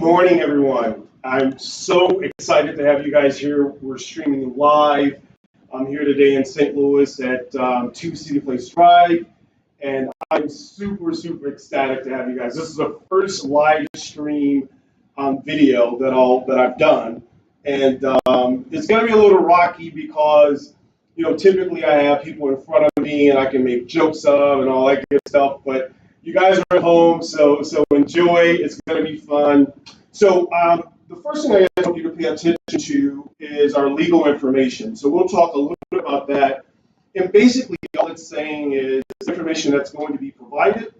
morning, everyone. I'm so excited to have you guys here. We're streaming live. I'm here today in St. Louis at 2 City Place Drive, and I'm super ecstatic to have you guys. This is the first live stream video that I've done, and it's going to be a little rocky because typically I have people in front of me and I can make jokes of and all that good stuff, but you guys are at home, so enjoy. It's going to be fun. So the first thing I want you to pay attention to is our legal information. So we'll talk a little bit about that. And basically, all it's saying is information that's going to be provided,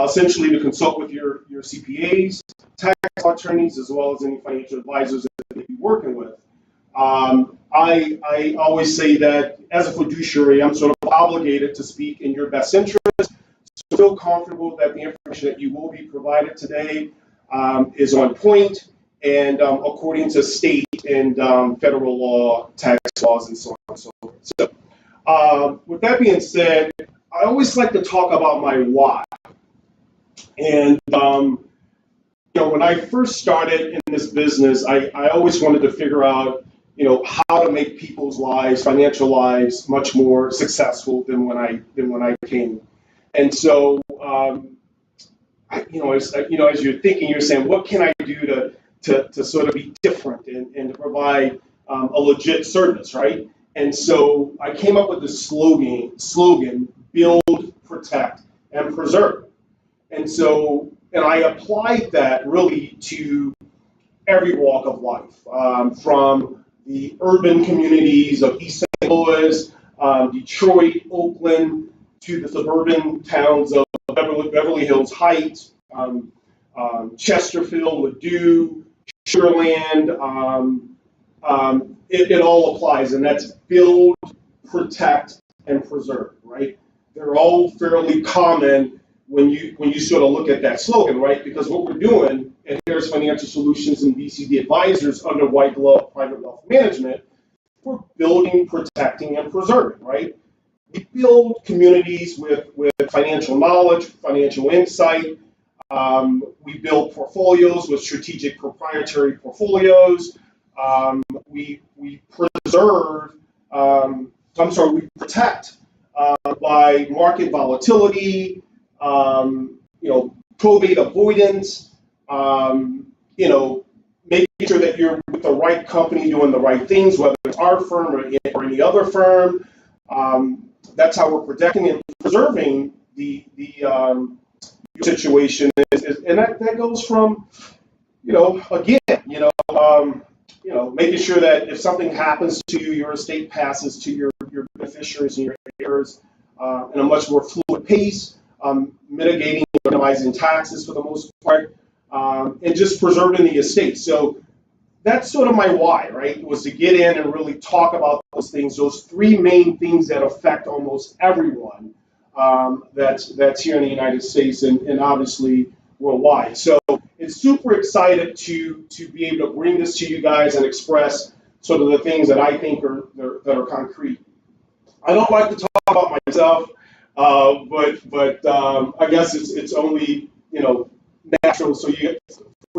essentially to consult with your CPAs, tax attorneys, as well as any financial advisors that you'll be working with. I always say that as a fiduciary, I'm sort of obligated to speak in your best interest. So feel comfortable that the information that you will be provided today is on point and according to state and federal law, tax laws, and so on and so forth. So with that being said, I always like to talk about my why. And when I first started in this business, I always wanted to figure out how to make people's lives, financial lives, much more successful than when I came. And so, as you're thinking, you're saying, what can I do to sort of be different and to provide a legit service, right? And so I came up with this slogan, build, protect, and preserve. And I applied that really to every walk of life, from the urban communities of East St. Louis, Detroit, Oakland, to the suburban towns of Beverly Hills Heights, Chesterfield, Ladue, Sugarland. It all applies, and that's build, protect, and preserve, right? They're all fairly common when you sort of look at that slogan, right? Because what we're doing at Harris Financial Solutions and BCD Advisors under White Glove Private Wealth Management, we're building, protecting, and preserving, right? We build communities with financial knowledge, financial insight. We build portfolios with strategic proprietary portfolios. We preserve, we protect by market volatility, probate avoidance, making sure that you're with the right company doing the right things, whether it's our firm or any other firm. That's how we're protecting and preserving the situation, and that goes from making sure that if something happens to you, your estate passes to your beneficiaries and your heirs in a much more fluid pace, mitigating and minimizing taxes for the most part, and just preserving the estate. So that's sort of my why, right? Was to get in and really talk about those things, those three main things that affect almost everyone that's here in the United States and obviously worldwide. So it's super excited to be able to bring this to you guys and express sort of the things that I think are concrete. I don't like to talk about myself, but I guess it's only natural for you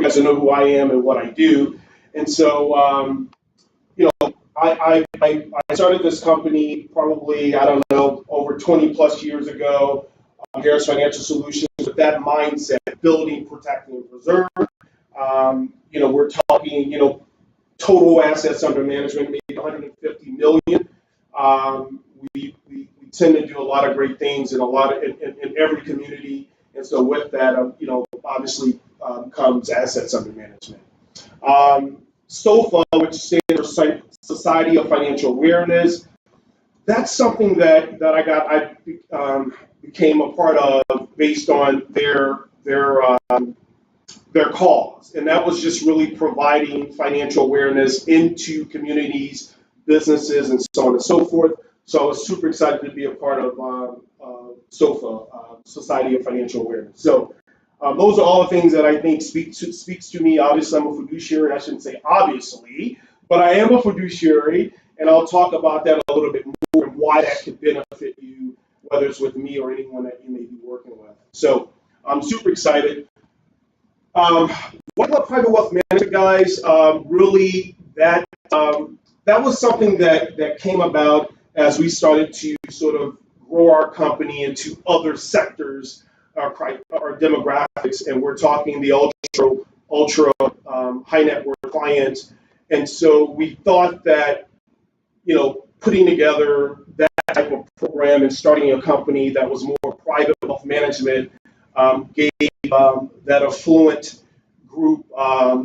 guys to know who I am and what I do. And so, I started this company probably, over 20 plus years ago, Harris Financial Solutions, with that mindset, building, protecting, and preserve. We're talking, total assets under management, maybe 150 million. We tend to do a lot of great things in every community. And so with that, obviously comes assets under management. SOFA, which stands for Society of Financial Awareness, that's something that I became a part of based on their cause, and that was just really providing financial awareness into communities, businesses, and so on and so forth. So I was super excited to be a part of SOFA, Society of Financial Awareness. So those are all the things that I think speaks to me. Obviously, I'm a fiduciary. I shouldn't say obviously, but I am a fiduciary, and I'll talk about that a little bit more and why that could benefit you, whether it's with me or anyone that you may be working with. So I'm super excited. Um, what about private wealth management, guys? Really, that was something that came about as we started to sort of grow our company into other sectors, our demographics, and we're talking the ultra high net worth clients. And so we thought that putting together that type of program and starting a company that was more private wealth management gave that affluent group a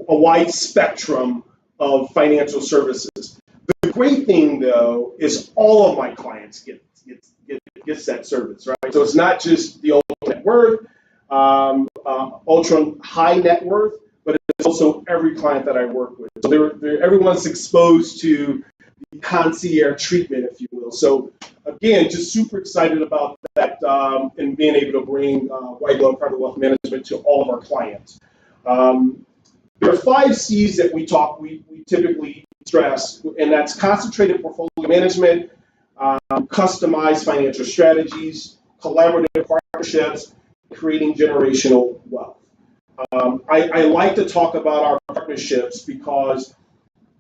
wide spectrum of financial services. The great thing, though, is all of my clients gets that service, right? So it's not just the ultra net worth, ultra high net worth, but it's also every client that I work with. So everyone's exposed to the concierge treatment, if you will. So again, just super excited about that and being able to bring white glove private wealth management to all of our clients. There are 5 C's that we typically stress, and that's concentrated portfolio management, customized financial strategies, collaborative partnerships, creating generational wealth. I like to talk about our partnerships because,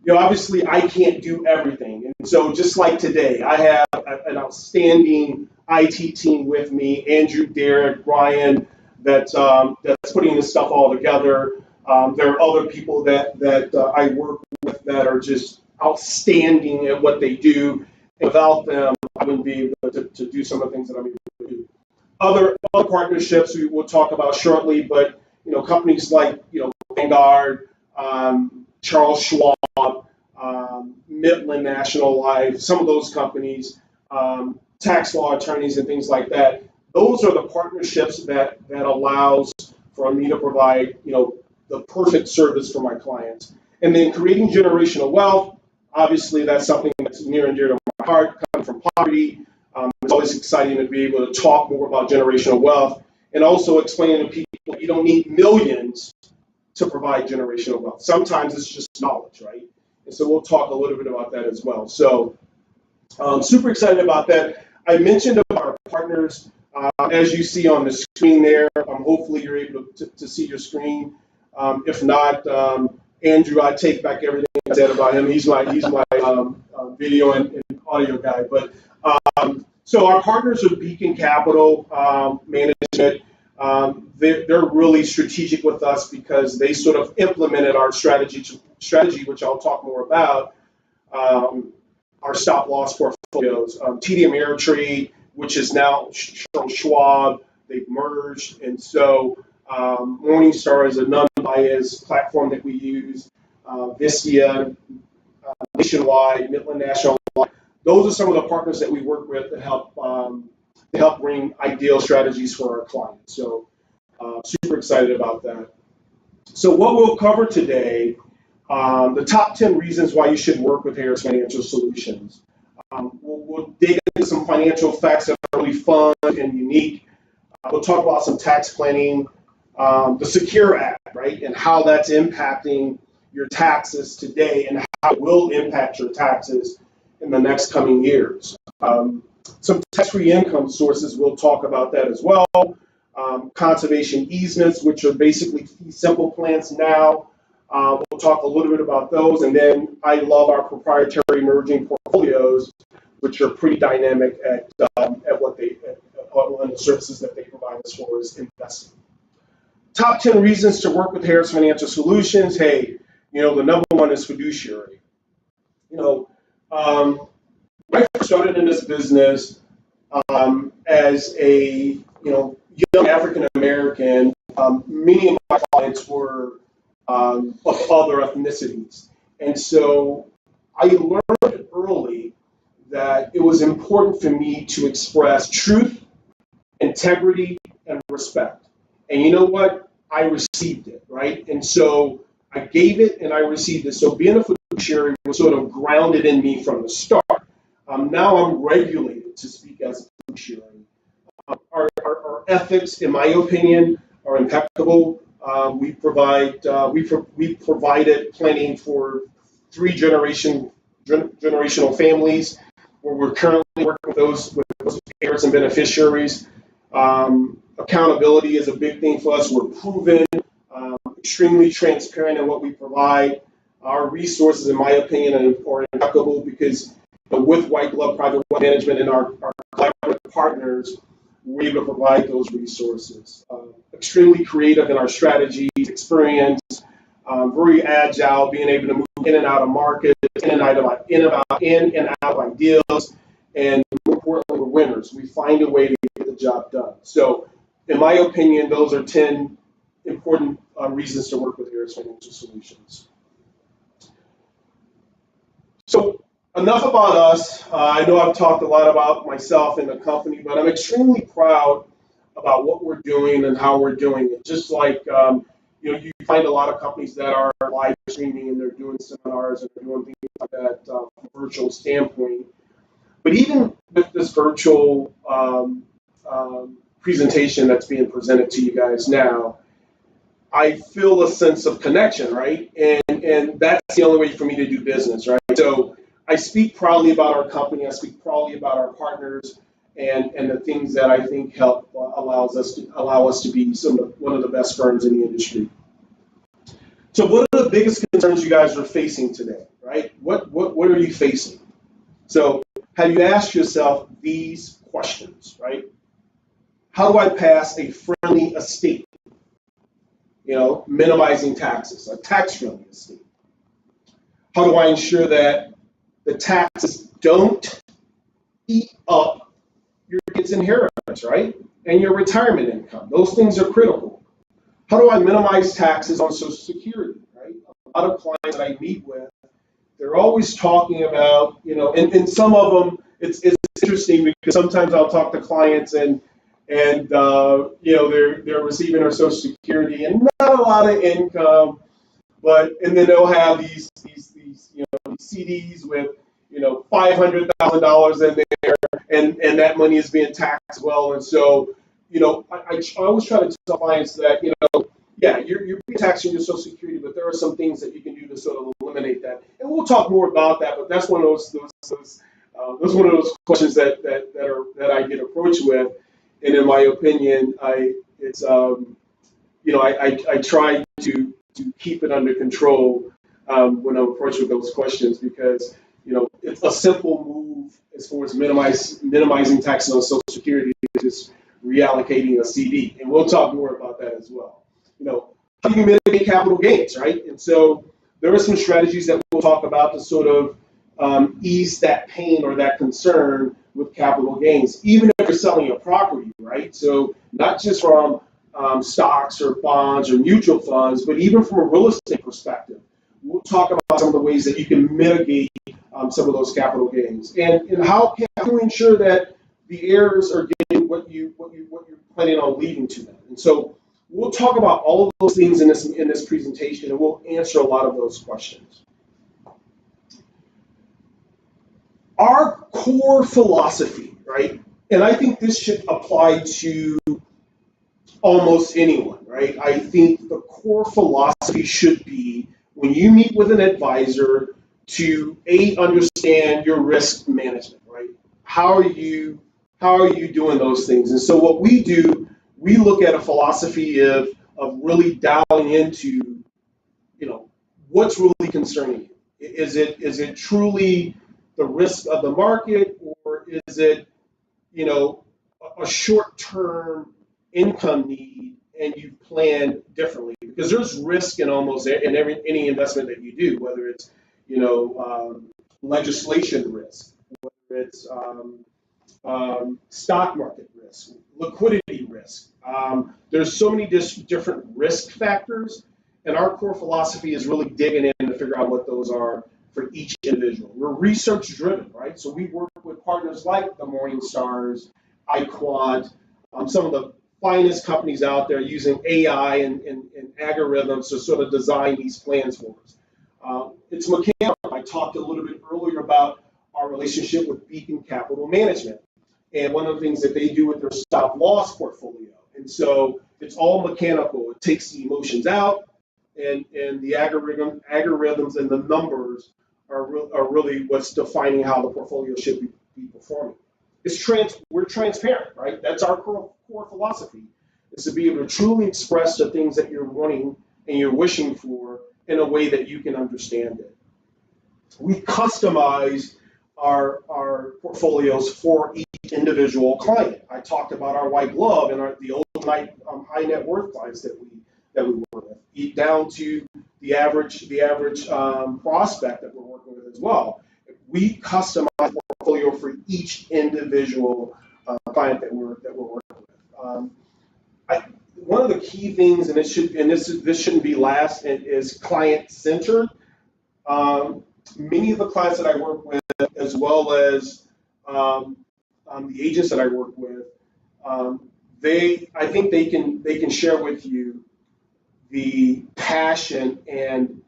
obviously I can't do everything. And so just like today, I have an outstanding IT team with me, Andrew, Derek, Brian, that's putting this stuff all together. There are other people that I work with that are just outstanding at what they do. And without them, I wouldn't be able to do some of the things that I'm able to do. Other partnerships we will talk about shortly, but companies like Vanguard, Charles Schwab, Midland National Life, some of those companies, tax law attorneys and things like that. Those are the partnerships that allows for me to provide the perfect service for my clients. And then creating generational wealth, obviously that's something that's near and dear to my heart, coming from poverty. It's always exciting to be able to talk more about generational wealth and also explaining to people you don't need millions to provide generational wealth. Sometimes it's just knowledge, right? And so we'll talk a little bit about that as well. So super excited about that. I mentioned about our partners. As you see on the screen there, hopefully you're able to see your screen. If not, Andrew, I take back everything I said about him. He's my video and audio guy. But so our partners are Beacon Capital Management. They're really strategic with us because they sort of implemented our strategy, which I'll talk more about. Our stop loss portfolios, TD Ameritrade, which is now Charles Schwab. They've merged, and so Morningstar is a non-biased platform that we use. Vistia, Nationwide, Midland National. Those are some of the partners that we work with to help bring ideal strategies for our clients. So super excited about that. So what we'll cover today, the top 10 reasons why you should work with Harris Financial Solutions. We'll dig into some financial facts that are really fun and unique. We'll talk about some tax planning, the Secure Act, right, and how that's impacting your taxes today and how it will impact your taxes in the next coming years. Some tax-free income sources, we'll talk about that as well. Conservation easements, which are basically fee simple plans now. We'll talk a little bit about those. And then I love our proprietary emerging portfolios, which are pretty dynamic at what one of the services that they provide us for is investing. Top 10 reasons to work with Harris Financial Solutions. Hey, the number one is fiduciary. I first started in this business as a young African American. Many of my clients were of other ethnicities, and so I learned early that it was important for me to express truth, integrity, and respect. And you know what? I received it, right? And so I gave it and I received it. So being a fiduciary was sort of grounded in me from the start. Now I'm regulated to speak as a fiduciary. Our ethics, in my opinion, are impeccable. We provided planning for 3 generational families, where we're currently working with those parents and beneficiaries. Accountability is a big thing for us. We're proven, extremely transparent in what we provide. Our resources, in my opinion, are impeccable because with White Glove Private Wealth Management and our collaborative partners, we're able to provide those resources. Extremely creative in our strategies, experience, very agile, being able to move in and out of markets, in and out of ideas, and more importantly, we're winners. We find a way to get the job done. So, in my opinion, those are 10 important reasons to work with Harris Financial Solutions. So, enough about us. I know I've talked a lot about myself and the company, but I'm extremely proud about what we're doing and how we're doing it. Just like you find a lot of companies that are live streaming and they're doing seminars and they're doing things like that from a virtual standpoint. But even with this virtual presentation that's being presented to you guys now, I feel a sense of connection, right? And that's the only way for me to do business, right? So I speak proudly about our company. I speak proudly about our partners and the things that I think help allow us to be one of the best firms in the industry. So what are the biggest concerns you guys are facing today, right? What are you facing? So have you asked yourself these questions, right? How do I pass a friendly estate? Minimizing taxes, a tax-friendly estate. How do I ensure that the taxes don't eat up your kids' inheritance, right? And your retirement income. Those things are critical. How do I minimize taxes on Social Security, right? A lot of clients that I meet with, they're always talking about, and some of them, it's interesting because sometimes I'll talk to clients and they're receiving their Social Security and not a lot of income, and then they'll have these CDs with $500,000 in there, and that money is being taxed well, and so I always try to tell clients that you're being taxed on your Social Security, but there are some things that you can do to sort of eliminate that, and we'll talk more about that. But that's one of those questions that I get approached with. And in my opinion, I try to keep it under control when I'm approached with those questions because it's a simple move as far as minimizing taxes on Social Security is just reallocating a CD, and we'll talk more about that as well. How do you mitigate capital gains, right? And so there are some strategies that we'll talk about to sort of ease that pain or that concern with capital gains, even if you're selling a property, right? So not just from stocks or bonds or mutual funds, but even from a real estate perspective. We'll talk about some of the ways that you can mitigate some of those capital gains, and how can you ensure that the heirs are getting what you're planning on leaving to them. And so we'll talk about all of those things in this presentation, and we'll answer a lot of those questions. Our core philosophy, right? And I think this should apply to almost anyone, right? I think the core philosophy should be when you meet with an advisor to understand your risk management, right? How are you doing those things? And so what we do, we look at a philosophy of really dialing into, what's really concerning you. Is it truly the risk of the market, or is it, a short-term income need and you've planned differently? Because there's risk in almost any investment that you do, whether it's, legislation risk, whether it's stock market risk, liquidity risk. There's so many different risk factors, and our core philosophy is really digging in to figure out what those are for each individual. We're research driven, right? So we work with partners like the Morningstars, iQuant, some of the finest companies out there using AI and algorithms to sort of design these plans for us. It's mechanical. I talked a little bit earlier about our relationship with Beacon Capital Management and one of the things that they do with their stop loss portfolio. And so it's all mechanical. It takes the emotions out, and the algorithms and the numbers are really what's defining how the portfolio should be performing. We're transparent, right? That's our core philosophy. is to be able to truly express the things that you're wanting and you're wishing for in a way that you can understand it. We customize our portfolios for each individual client. I talked about our white glove and the overnight high net worth clients that we work with, down to the average prospect that we're working with as well. We customize the portfolio for each individual client that we're working with. One of the key things, and this shouldn't be last, is client centered. Many of the clients that I work with, as well as the agents that I work with, I think they can share with you the passion and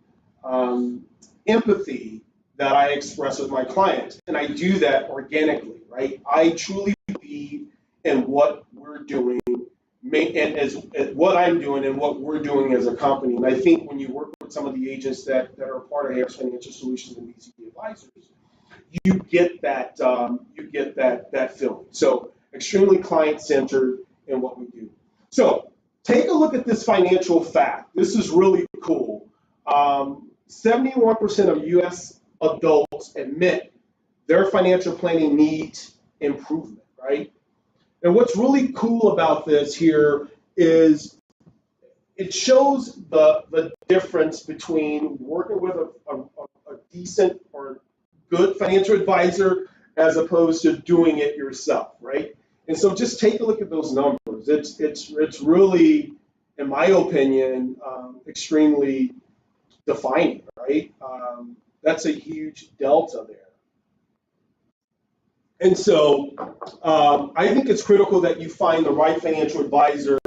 empathy that I express with my clients, and I do that organically, right? I truly believe in what we're doing, and as what I'm doing and what we're doing as a company. And I think when you work with some of the agents that are part of Harris Financial Solutions and BCP Advisors, you get that feeling. So extremely client-centered in what we do. So take a look at this financial fact. This is really cool. 71% of U.S. adults admit their financial planning needs improvement, right? And what's really cool about this here is it shows the difference between working with a decent or good financial advisor as opposed to doing it yourself, right? And so just take a look at those numbers. It's really, in my opinion, extremely defining, right? That's a huge delta there. And so I think it's critical that you find the right financial advisor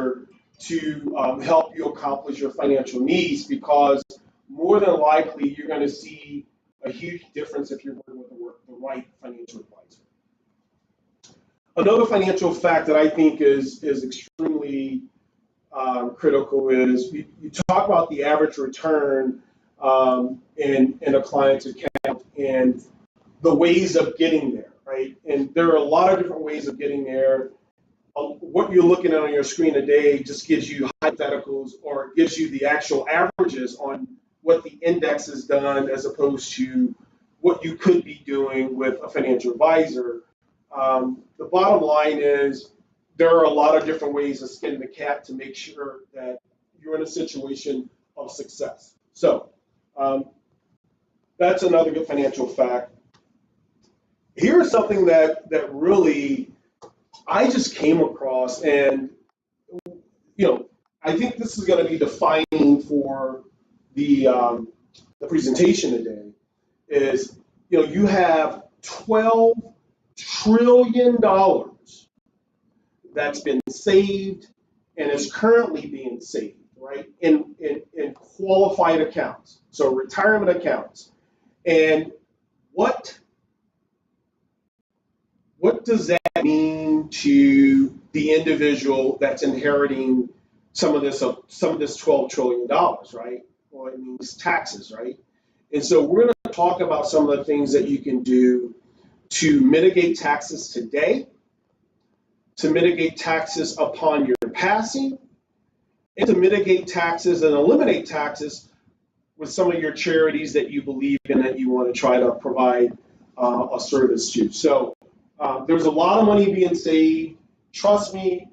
to help you accomplish your financial needs, because more than likely you're going to see a huge difference if you're working with the right financial advisor. Another financial fact that I think is extremely critical is you talk about the average return in a client's account and the ways of getting there, right? And there are a lot of different ways of getting there. What you're looking at on your screen today just gives you hypotheticals, or gives you the actual averages on what the index has done as opposed to what you could be doing with a financial advisor. The bottom line is there are a lot of different ways of skinning the cat to make sure that you're in a situation of success. So that's another good financial fact. Here's something that really I just came across, and I think this is going to be defining for the presentation today. Is you have $12 trillion that's been saved and is currently being saved, right, in qualified accounts, so retirement accounts. And what does that mean to the individual that's inheriting some of this $12 trillion, right? Well, it means taxes, right? And so we're going to talk about some of the things that you can do to mitigate taxes today, to mitigate taxes upon your passing, and to mitigate taxes and eliminate taxes with some of your charities that you believe in, that you want to try to provide a service to. So there's a lot of money being saved. Trust me,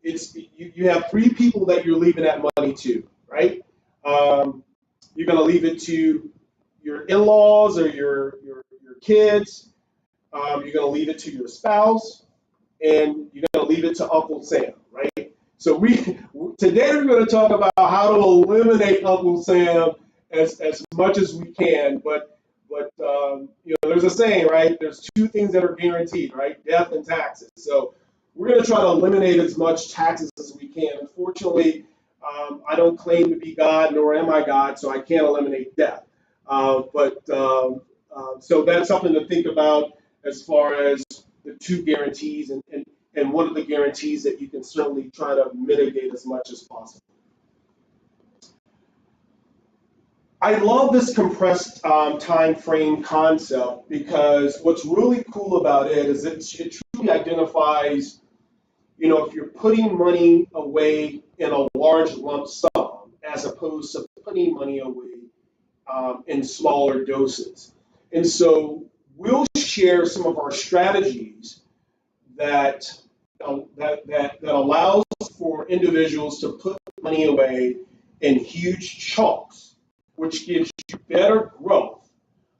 you have three people that you're leaving that money to, right? You're going to leave it to your in-laws or your kids. You're going to leave it to your spouse, and you're going to leave it to Uncle Sam, right? So today we're going to talk about how to eliminate Uncle Sam as much as we can. But there's a saying, right? There's two things that are guaranteed, right? Death and taxes. So we're going to try to eliminate as much taxes as we can. Unfortunately, I don't claim to be God, nor am I God, so I can't eliminate death. So that's something to think about as far as the two guarantees, and one of the guarantees that you can certainly try to mitigate as much as possible. I love this compressed time frame concept, because what's really cool about it is it truly identifies if you're putting money away in a large lump sum as opposed to putting money away in smaller doses. And so we'll share some of our strategies that that allows for individuals to put money away in huge chunks, which gives you better growth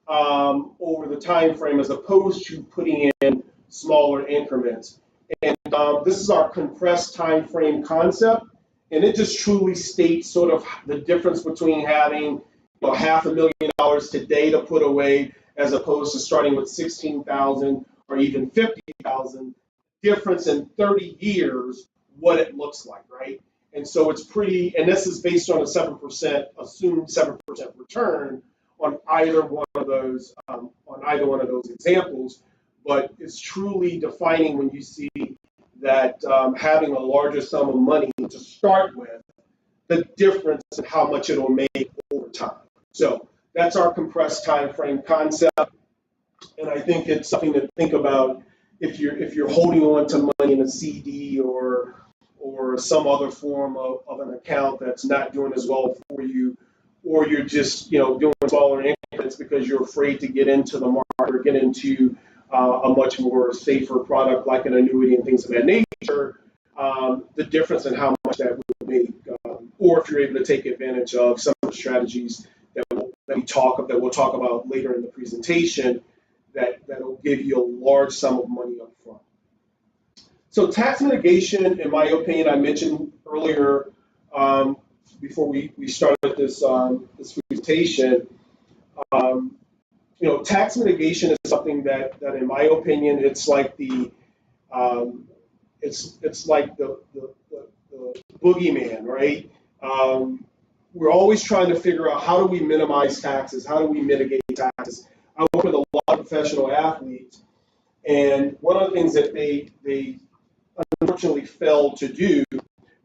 over the time frame as opposed to putting in smaller increments. And this is our compressed time frame concept, and it just truly states sort of the difference between having $500,000 today to put away as opposed to starting with 16,000 or even 50,000. Difference in 30 years, what it looks like, right? And so it's pretty, and this is based on a 7%, assumed 7% return on either one of those examples. But it's truly defining when you see that having a larger sum of money to start with, the difference in how much it'll make over time. So that's our compressed time frame concept, and I think it's something to think about if you're holding on to money in a CD or some other form of an account that's not doing as well for you, or you're just doing smaller increments because you're afraid to get into the market or get into a much more safer product like an annuity and things of that nature. The difference in how much that will make, or if you're able to take advantage of some of the strategies that we'll talk about later in the presentation, that'll give you a large sum of money up front. So tax mitigation, in my opinion, I mentioned earlier before we started this presentation, tax mitigation is something that in my opinion, it's like the boogeyman, right? We're always trying to figure out how do we minimize taxes, how do we mitigate taxes. I work with a lot of professional athletes, and one of the things that they unfortunately fail to do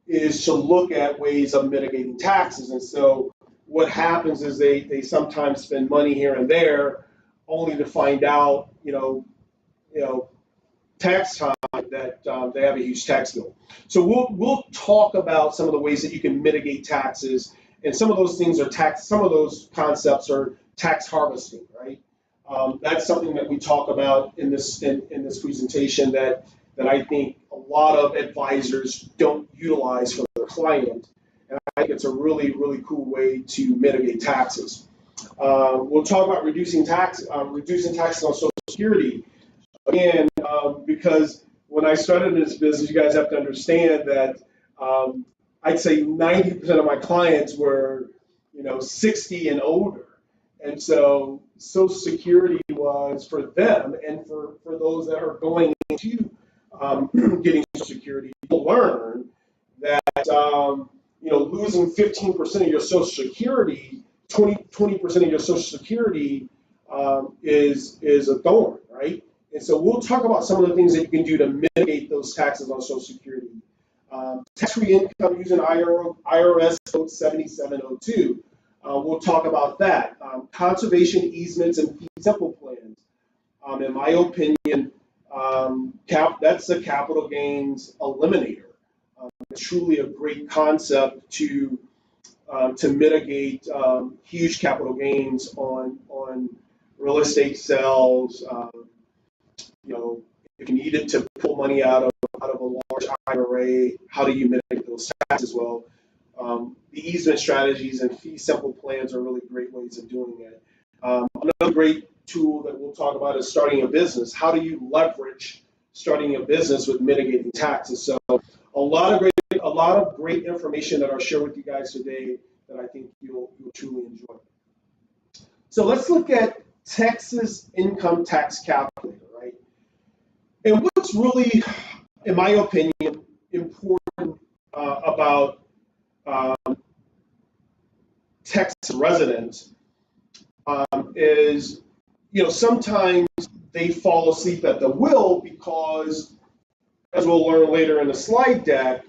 is to look at ways of mitigating taxes. And so what happens is they sometimes spend money here and there, only to find out, tax time that they have a huge tax bill. So we'll talk about some of the ways that you can mitigate taxes, and some of those things are some of those concepts are tax harvesting, right? That's something that we talk about in this presentation that I think a lot of advisors don't utilize for their client, and I think it's a really, really cool way to mitigate taxes. We'll talk about reducing taxes on Social Security. Again, because when I started in this business, you guys have to understand that I'd say 90% of my clients were, 60 and older. And so Social Security was for them and for those that are going into getting Social Security to learn that, losing 15% of your Social Security, 20% of your Social Security is a thorn, right? And so we'll talk about some of the things that you can do to mitigate those taxes on Social Security. Tax-free income using IRS Code 7702. We'll talk about that. Conservation easements and fee simple plans. In my opinion, that's a capital gains eliminator. It's truly a great concept to mitigate huge capital gains on real estate sales. If you needed to pull money out of a large IRA, how do you mitigate those taxes? Well, the easement strategies and fee simple plans are really great ways of doing it. Another great tool that we'll talk about is starting a business. How do you leverage starting a business with mitigating taxes? So a lot of great information that I'll share with you guys today that I think you'll truly enjoy. So let's look at Texas income tax calculator, right? And what's really, in my opinion, important about Texas residents is, sometimes they fall asleep at the wheel because, as we'll learn later in the slide deck,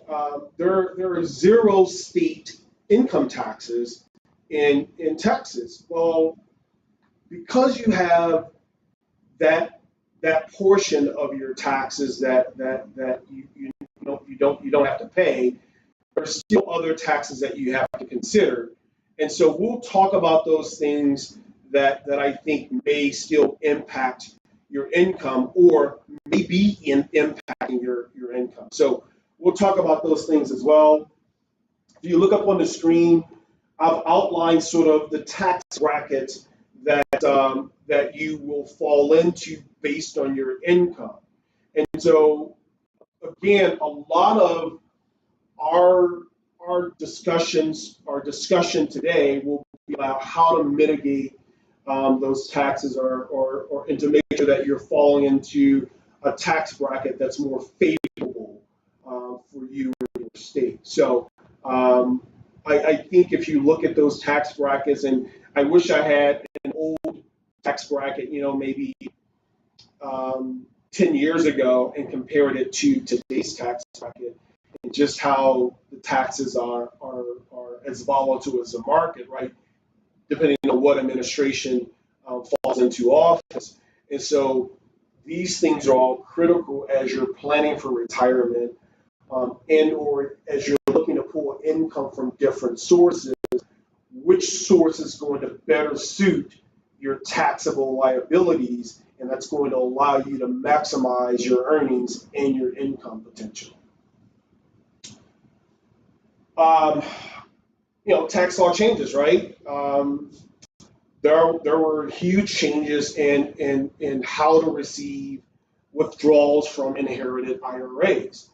there are 0 state income taxes in Texas. Well, because you have that portion of your taxes that you you don't have to pay. There's still other taxes that you have to consider. And so we'll talk about those things that I think may still impact your income or may be impacting your income. So we'll talk about those things as well. If you look up on the screen, I've outlined sort of the tax brackets that you will fall into based on your income. And so again, a lot of our discussion today will be about how to mitigate those taxes or and to make sure that you're falling into a tax bracket that's more favorable for you in your state. So I think if you look at those tax brackets, and I wish I had an old tax bracket, maybe 10 years ago and compared it to today's tax bracket, and just how the taxes are as volatile as the market, right? Depending on what administration falls into office. And so these things are all critical as you're planning for retirement and or as you're looking to pull income from different sources, which source is going to better suit your taxable liabilities, and that's going to allow you to maximize your earnings and your income potential. Tax law changes, right? There were huge changes in how to receive withdrawals from inherited IRAs.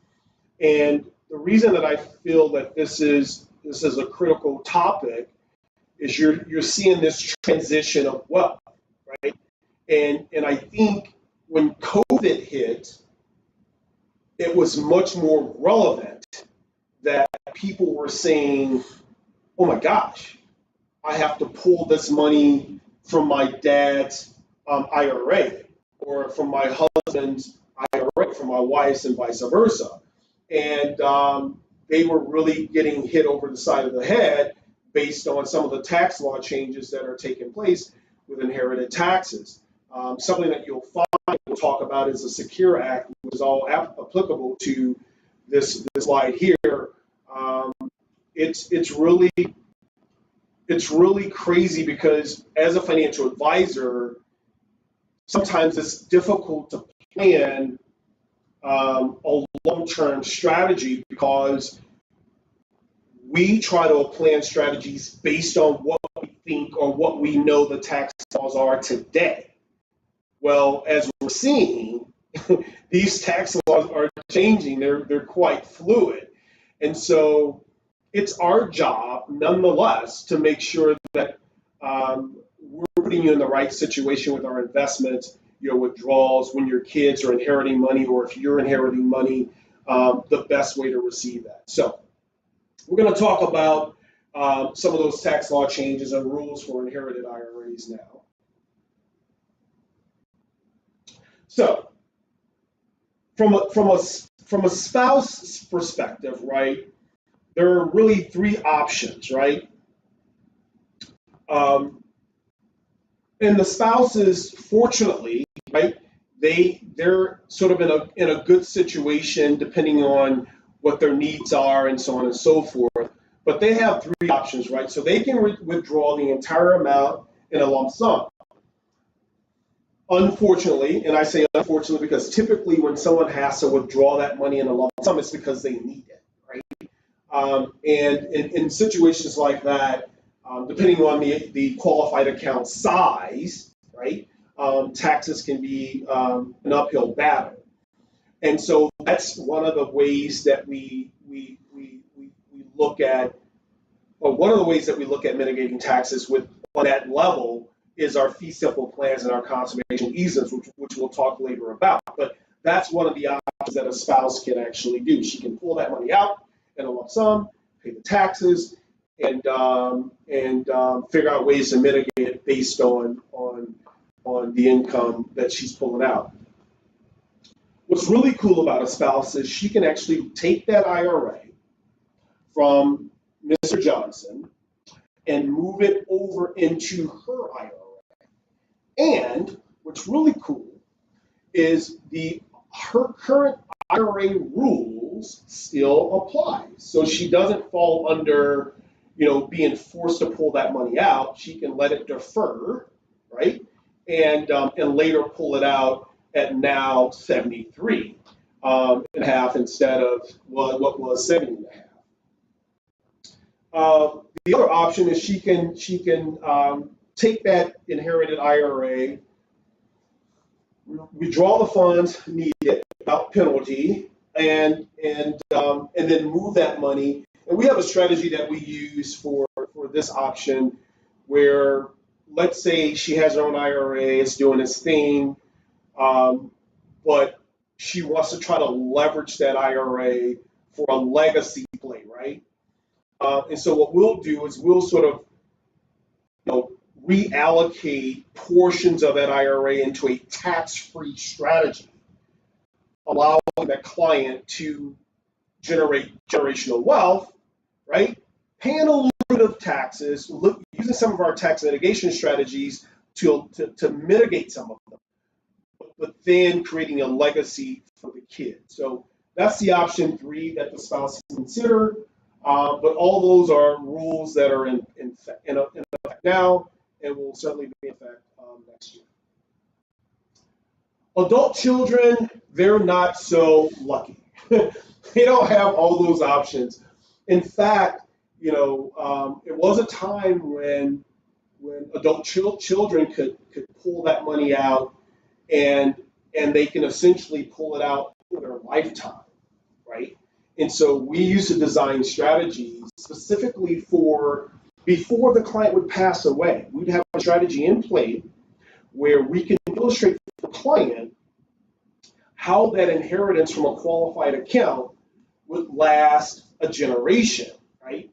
And the reason that I feel that this is a critical topic is you're seeing this transition of wealth, right? And I think when COVID hit, it was much more relevant that people were saying, oh my gosh, I have to pull this money from my dad's IRA or from my husband's IRA, from my wife's, and vice versa. And they were really getting hit over the side of the head based on some of the tax law changes that are taking place with inherited taxes. Something that you'll find, we'll talk about, is the Secure Act, which is all applicable to this slide here. It's really crazy because as a financial advisor, sometimes it's difficult to plan a long-term strategy because we try to plan strategies based on what we think or what we know the tax laws are today. Well, as we're seeing, these tax laws are changing. They're quite fluid. And so it's our job, nonetheless, to make sure that we're putting you in the right situation with our investments, your withdrawals, when your kids are inheriting money, or if you're inheriting money, the best way to receive that. So we're going to talk about some of those tax law changes and rules for inherited IRAs now. So from a spouse perspective, right, there are really three options, right? And the spouses, fortunately, right, they're sort of in a good situation depending on what their needs are and so on and so forth. But they have three options, right? So they can withdraw the entire amount in a lump sum. Unfortunately, and I say unfortunately because typically when someone has to withdraw that money in a lump sum, it's because they need it, right? And in situations like that, depending on the qualified account size, right, taxes can be an uphill battle. And so that's one of the ways that we look at, or one of the ways that we look at mitigating taxes on that level is our fee simple plans and our conservation easements, which we'll talk later about. But that's one of the options that a spouse can actually do. She can pull that money out in a lump sum, pay the taxes, and figure out ways to mitigate it based on the income that she's pulling out. What's really cool about a spouse is she can actually take that IRA from Mr. Johnson and move it over into her IRA. And what's really cool is her current IRA rules rules still apply. So she doesn't fall under, being forced to pull that money out. She can let it defer, right? And later pull it out at now 73 and a half instead of what was 70 and a half. The other option is she can take that inherited IRA, withdraw the funds needed without penalty, and then move that money. And we have a strategy that we use for this option, where let's say she has her own IRA, it's doing its thing, but she wants to try to leverage that IRA for a legacy play, right? And so what we'll do is we'll sort of, reallocate portions of that IRA into a tax-free strategy, allowing that client to generate generational wealth, right? Paying a little bit of taxes, using some of our tax mitigation strategies to mitigate some of them, but then creating a legacy for the kid. So that's the option 3 that the spouse can consider. But all those are rules that are in effect now and will certainly be in effect next year. Adult children, they're not so lucky. They don't have all those options. In fact, it was a time when adult children could pull that money out and they can essentially pull it out for their lifetime, right? And so we used to design strategies specifically for before the client would pass away. We'd have a strategy in play where we can illustrate for the client how that inheritance from a qualified account would last a generation, right?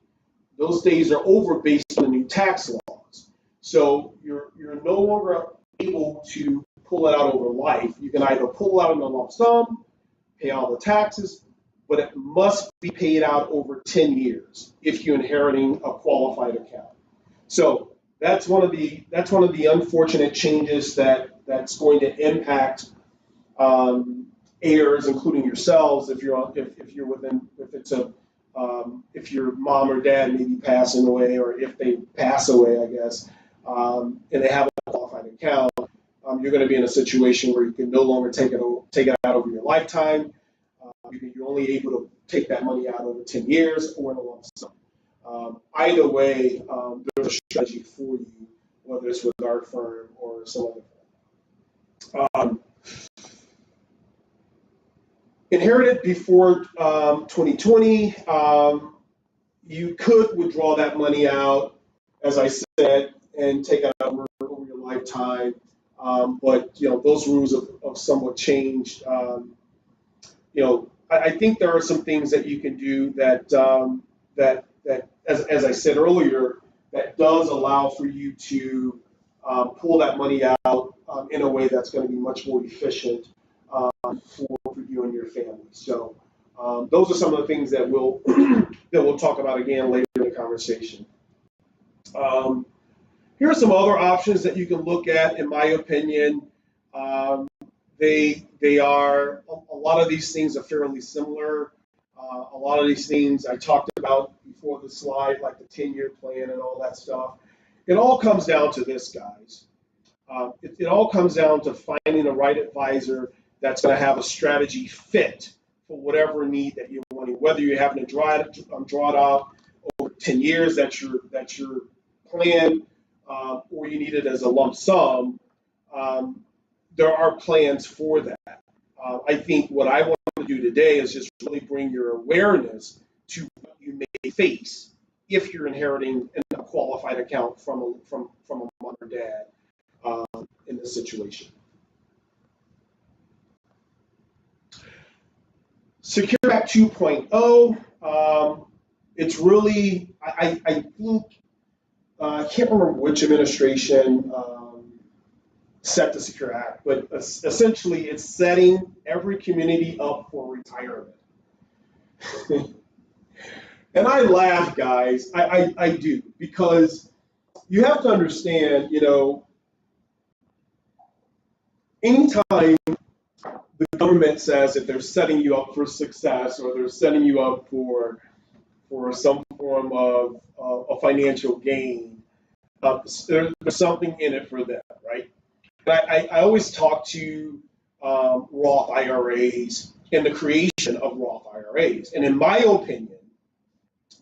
Those days are over based on the new tax laws. So you're no longer able to pull it out over life. You can either pull out in a lump sum, pay all the taxes, but it must be paid out over 10 years if you're inheriting a qualified account. So that's one of the unfortunate changes that's going to impact heirs, including yourselves, if your mom or dad may be passing away, or if they pass away, I guess, and they have a qualified account, you're going to be in a situation where you can no longer take it out over your lifetime. You're only able to take that money out over 10 years or in a lump sum. Either way, there's a strategy for you, whether it's with our firm or some other firm. Inherited before 2020, you could withdraw that money out, as I said, and take it out over your lifetime. But those rules have somewhat changed. I think there are some things that you can do that as I said earlier, that does allow for you to pull that money out in a way that's going to be much more efficient for you and your family. So those are some of the things that we'll talk about again later in the conversation. Here are some other options that you can look at, in my opinion. They are, a lot of these things are fairly similar. A lot of these things I talked about before the slide, like the 10-year plan and all that stuff. It all comes down to this, guys. It all comes down to finding the right advisor that's going to have a strategy fit for whatever need that you're wanting. Whether you're having to draw it out over 10 years, that's your plan, or you need it as a lump sum. There are plans for that. I think what I want to do today is just really bring your awareness to what you may face if you're inheriting a qualified account from a mom or dad in this situation. Secure Act 2.0, it's really, I think, I can't remember which administration set the Secure Act, but essentially it's setting every community up for retirement. And I laugh, guys, I do, because you have to understand, anytime the the government says that they're setting you up for success or they're setting you up for some form of a financial gain, there's something in it for them, right? And I always talk to Roth IRAs and the creation of Roth IRAs. And in my opinion,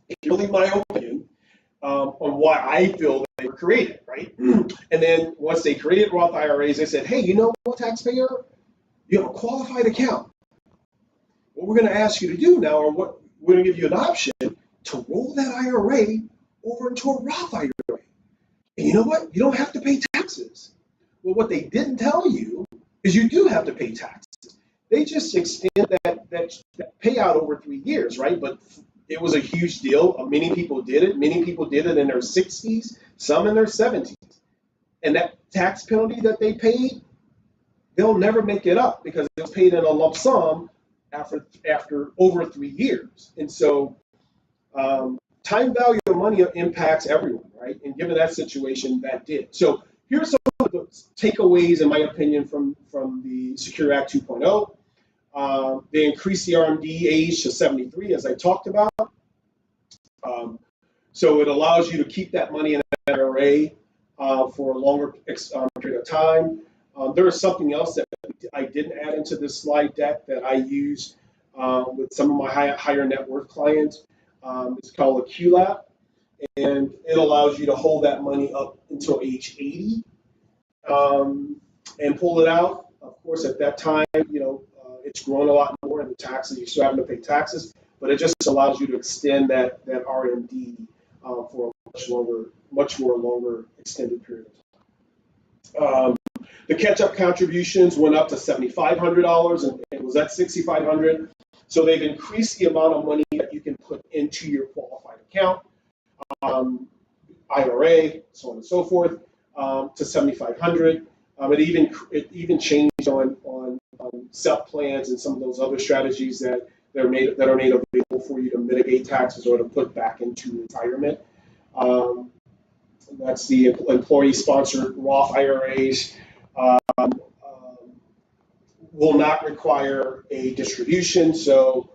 it's really my opinion on why I feel that they were created, right? And then once they created Roth IRAs, they said, hey, you know what, taxpayer? You have a qualified account. What we're going to ask you to do now, or what we're going to give you an option to roll that IRA over into a Roth IRA. And you know what? You don't have to pay taxes. Well, what they didn't tell you is you do have to pay taxes. They just extend that payout over 3 years, right? But it was a huge deal. Many people did it. Many people did it in their 60s, some in their 70s. And that tax penalty that they paid, they'll never make it up because it was paid in a lump sum after over 3 years. And so time value of money impacts everyone, right? And given that situation, that did. So here's some of the takeaways, in my opinion, from the Secure Act 2.0. They increased the RMD age to 73, as I talked about. So it allows you to keep that money in an IRA for a longer period of time. There is something else that I didn't add into this slide deck that I use with some of my higher net worth clients. It's called a QLAP, and it allows you to hold that money up until age 80 and pull it out. Of course, at that time, it's grown a lot more, and the taxes, you're still having to pay taxes, but it just allows you to extend that RMD for a much more longer extended period of time. The catch-up contributions went up to $7,500, and it was at $6,500. So they've increased the amount of money that you can put into your qualified account, IRA, so on and so forth, to $7,500. It even changed on SEP plans and some of those other strategies that are made available for you to mitigate taxes or to put back into retirement. That's the employee-sponsored Roth IRAs. Will not require a distribution, so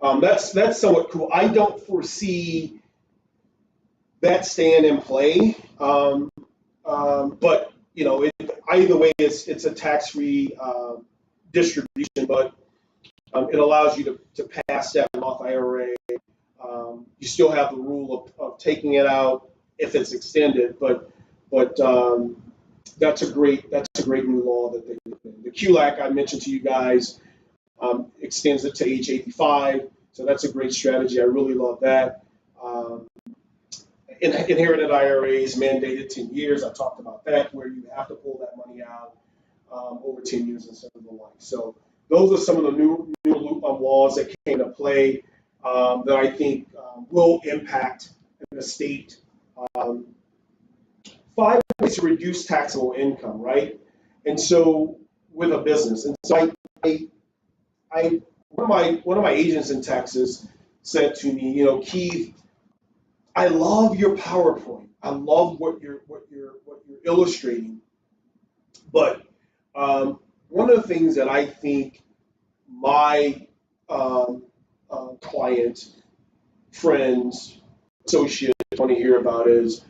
that's somewhat cool. I don't foresee that staying in play, but either way, it's a tax-free distribution, but it allows you to pass that Roth IRA. You still have the rule of taking it out if it's extended, but that's a great new law that they did. The QLAC I mentioned to you guys extends it to age 85, so that's a great strategy. I really love that. Inherited IRAs mandated 10 years. I talked about that, where you have to pull that money out over 10 years instead of the life. So those are some of the new laws that came into play that I think will impact the state. 5 ways to reduce taxable income, right? And so with a business, and so one of my agents in Texas said to me, Keith, I love your PowerPoint. I love what you're illustrating, but one of the things that I think my clients, friends, associates want to hear about is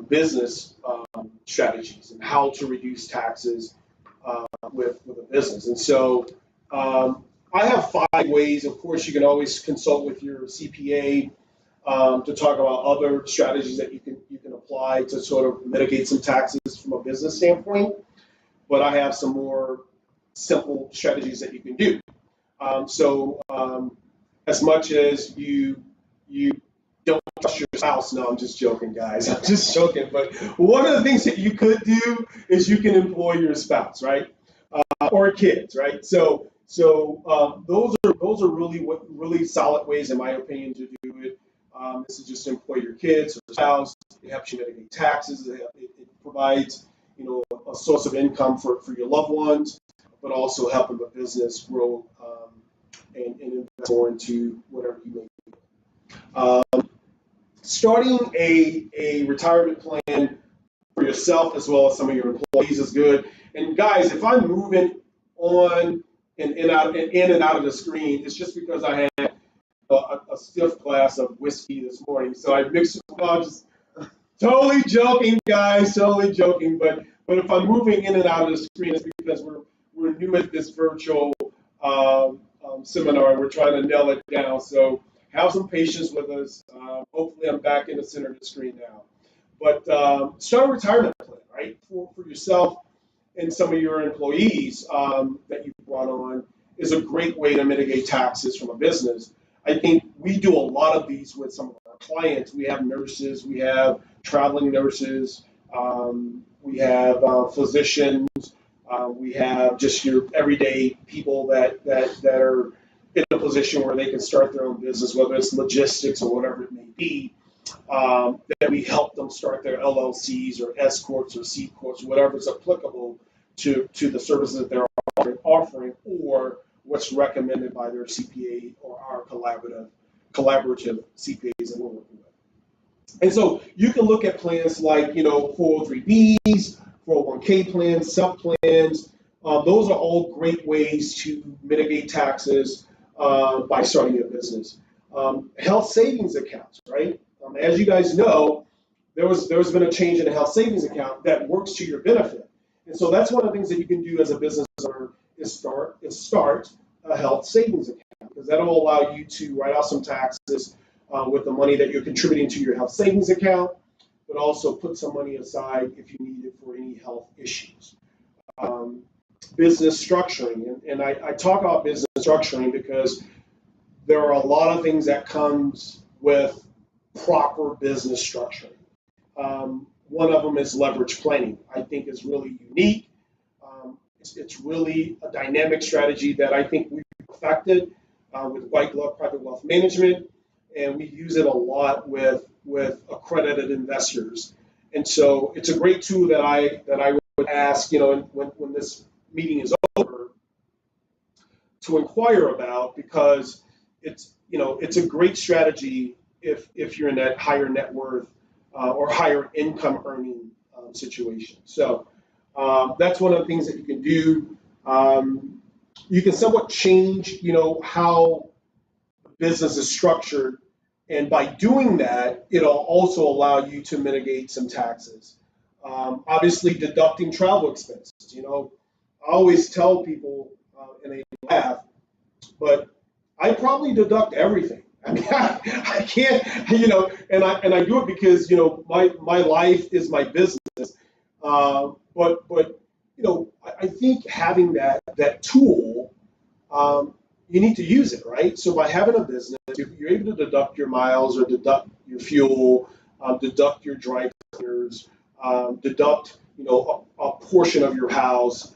business strategies and how to reduce taxes with a business. And so I have 5 ways. Of course, you can always consult with your CPA to talk about other strategies that you can apply to sort of mitigate some taxes from a business standpoint. But I have some more simple strategies that you can do. As much as you don't trust your spouse. No, I'm just joking, guys. I'm just joking. But one of the things that you could do is you can employ your spouse, right? Or kids, right? So those are really solid ways, in my opinion, to do it. This is just to employ your kids or spouse. It helps you mitigate taxes. It provides a source of income for your loved ones, but also helping the business grow and invest more into whatever you may do. Starting a retirement plan for yourself as well as some of your employees is good. And guys, if I'm moving on and in and out of the screen, it's just because I had a stiff glass of whiskey this morning. So I mixed it. I'm just totally joking, guys. Totally joking. But if I'm moving in and out of the screen, it's because we're new at this virtual seminar. We're trying to nail it down. So have some patience with us. Hopefully, I'm back in the center of the screen now. But start a retirement plan, right, for yourself and some of your employees that you brought on is a great way to mitigate taxes from a business. I think we do a lot of these with some of our clients. We have nurses, we have traveling nurses, we have physicians, we have just your everyday people that are in a position where they can start their own business, whether it's logistics or whatever it may be. That we help them start their LLCs or S corps or C corps, whatever is applicable to the services that they're offering, or what's recommended by their CPA or our collaborative CPAs that we're working with. And so you can look at plans like 403Bs, 401k plans, sub plans. Those are all great ways to mitigate taxes by starting a business. Health savings accounts, right? As you guys know, there's been a change in a health savings account that works to your benefit. And so that's one of the things that you can do as a business owner is start a health savings account, because that'll allow you to write off some taxes with the money that you're contributing to your health savings account, but also put some money aside if you need it for any health issues. Business structuring, and I talk about business structuring because there are a lot of things that comes with proper business structuring. One of them is leverage planning. I think is really unique. It's really a dynamic strategy that I think we've perfected with White Glove Private Wealth Management, and we use it a lot with accredited investors. And so it's a great tool that I would ask, when this meeting is over, to inquire about, because it's a great strategy if you're in that higher net worth or higher income earning situation. So that's one of the things that you can do. You can somewhat change, how the business is structured, and by doing that, it'll also allow you to mitigate some taxes. Obviously, deducting travel expenses. I always tell people, and they laugh, but I probably deduct everything. I mean, I can't, and I do it because my life is my business. But I think having that tool, you need to use it, right? So by having a business, you're able to deduct your miles or deduct your fuel, deduct your dry cleaners, deduct a portion of your house.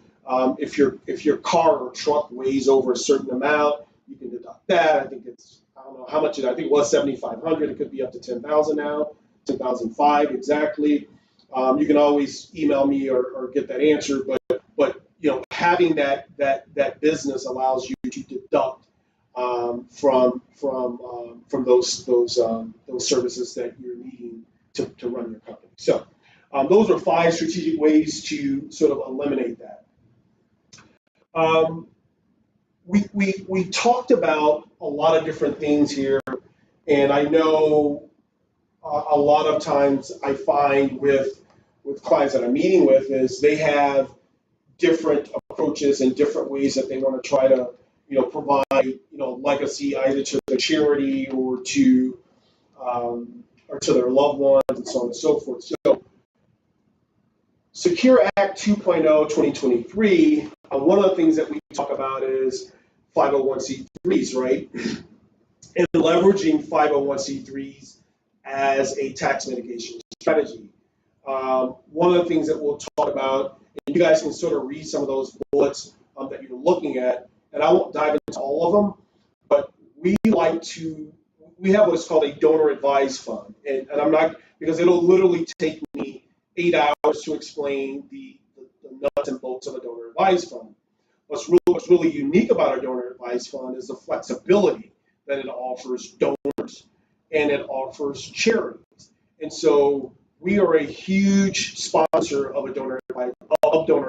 If your car or truck weighs over a certain amount, you can deduct that. I think I don't know how much I think it was $7,500. It could be up to $10,000 now, $10,500 exactly. You can always email me or get that answer, but having that business allows you to deduct from those services that you're needing to run your company. So those are 5 strategic ways to sort of eliminate that. We talked about a lot of different things here, and I know a lot of times I find with clients that I'm meeting with is they have different approaches and different ways that they want to try to provide legacy either to their charity or to their loved ones and so on and so forth. So Secure Act 2.0 2023, one of the things that we talk about is 501c3s, right? And leveraging 501c3s as a tax mitigation strategy. One of the things that we'll talk about, and you guys can sort of read some of those bullets that you're looking at, and I won't dive into all of them, but we have what's called a donor advised fund. And I'm not, because it'll literally take me 8 hours to explain the nuts and bolts of a donor advised fund. What's really unique about a donor advised fund is the flexibility that it offers donors and it offers charities. And so we are a huge sponsor of donor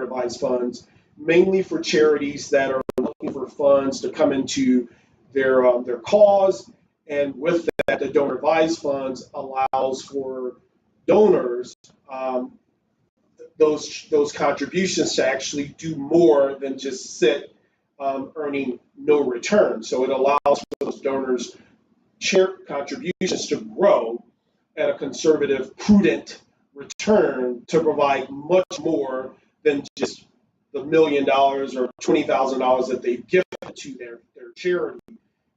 advised funds, mainly for charities that are looking for for funds to come into their cause. And with that, the donor advised funds allows for donors those contributions to actually do more than just sit earning no return. So it allows for those donors' share contributions to grow at a conservative, prudent return to provide much more than just the $1 million or $20,000 that they've gifted to their charity.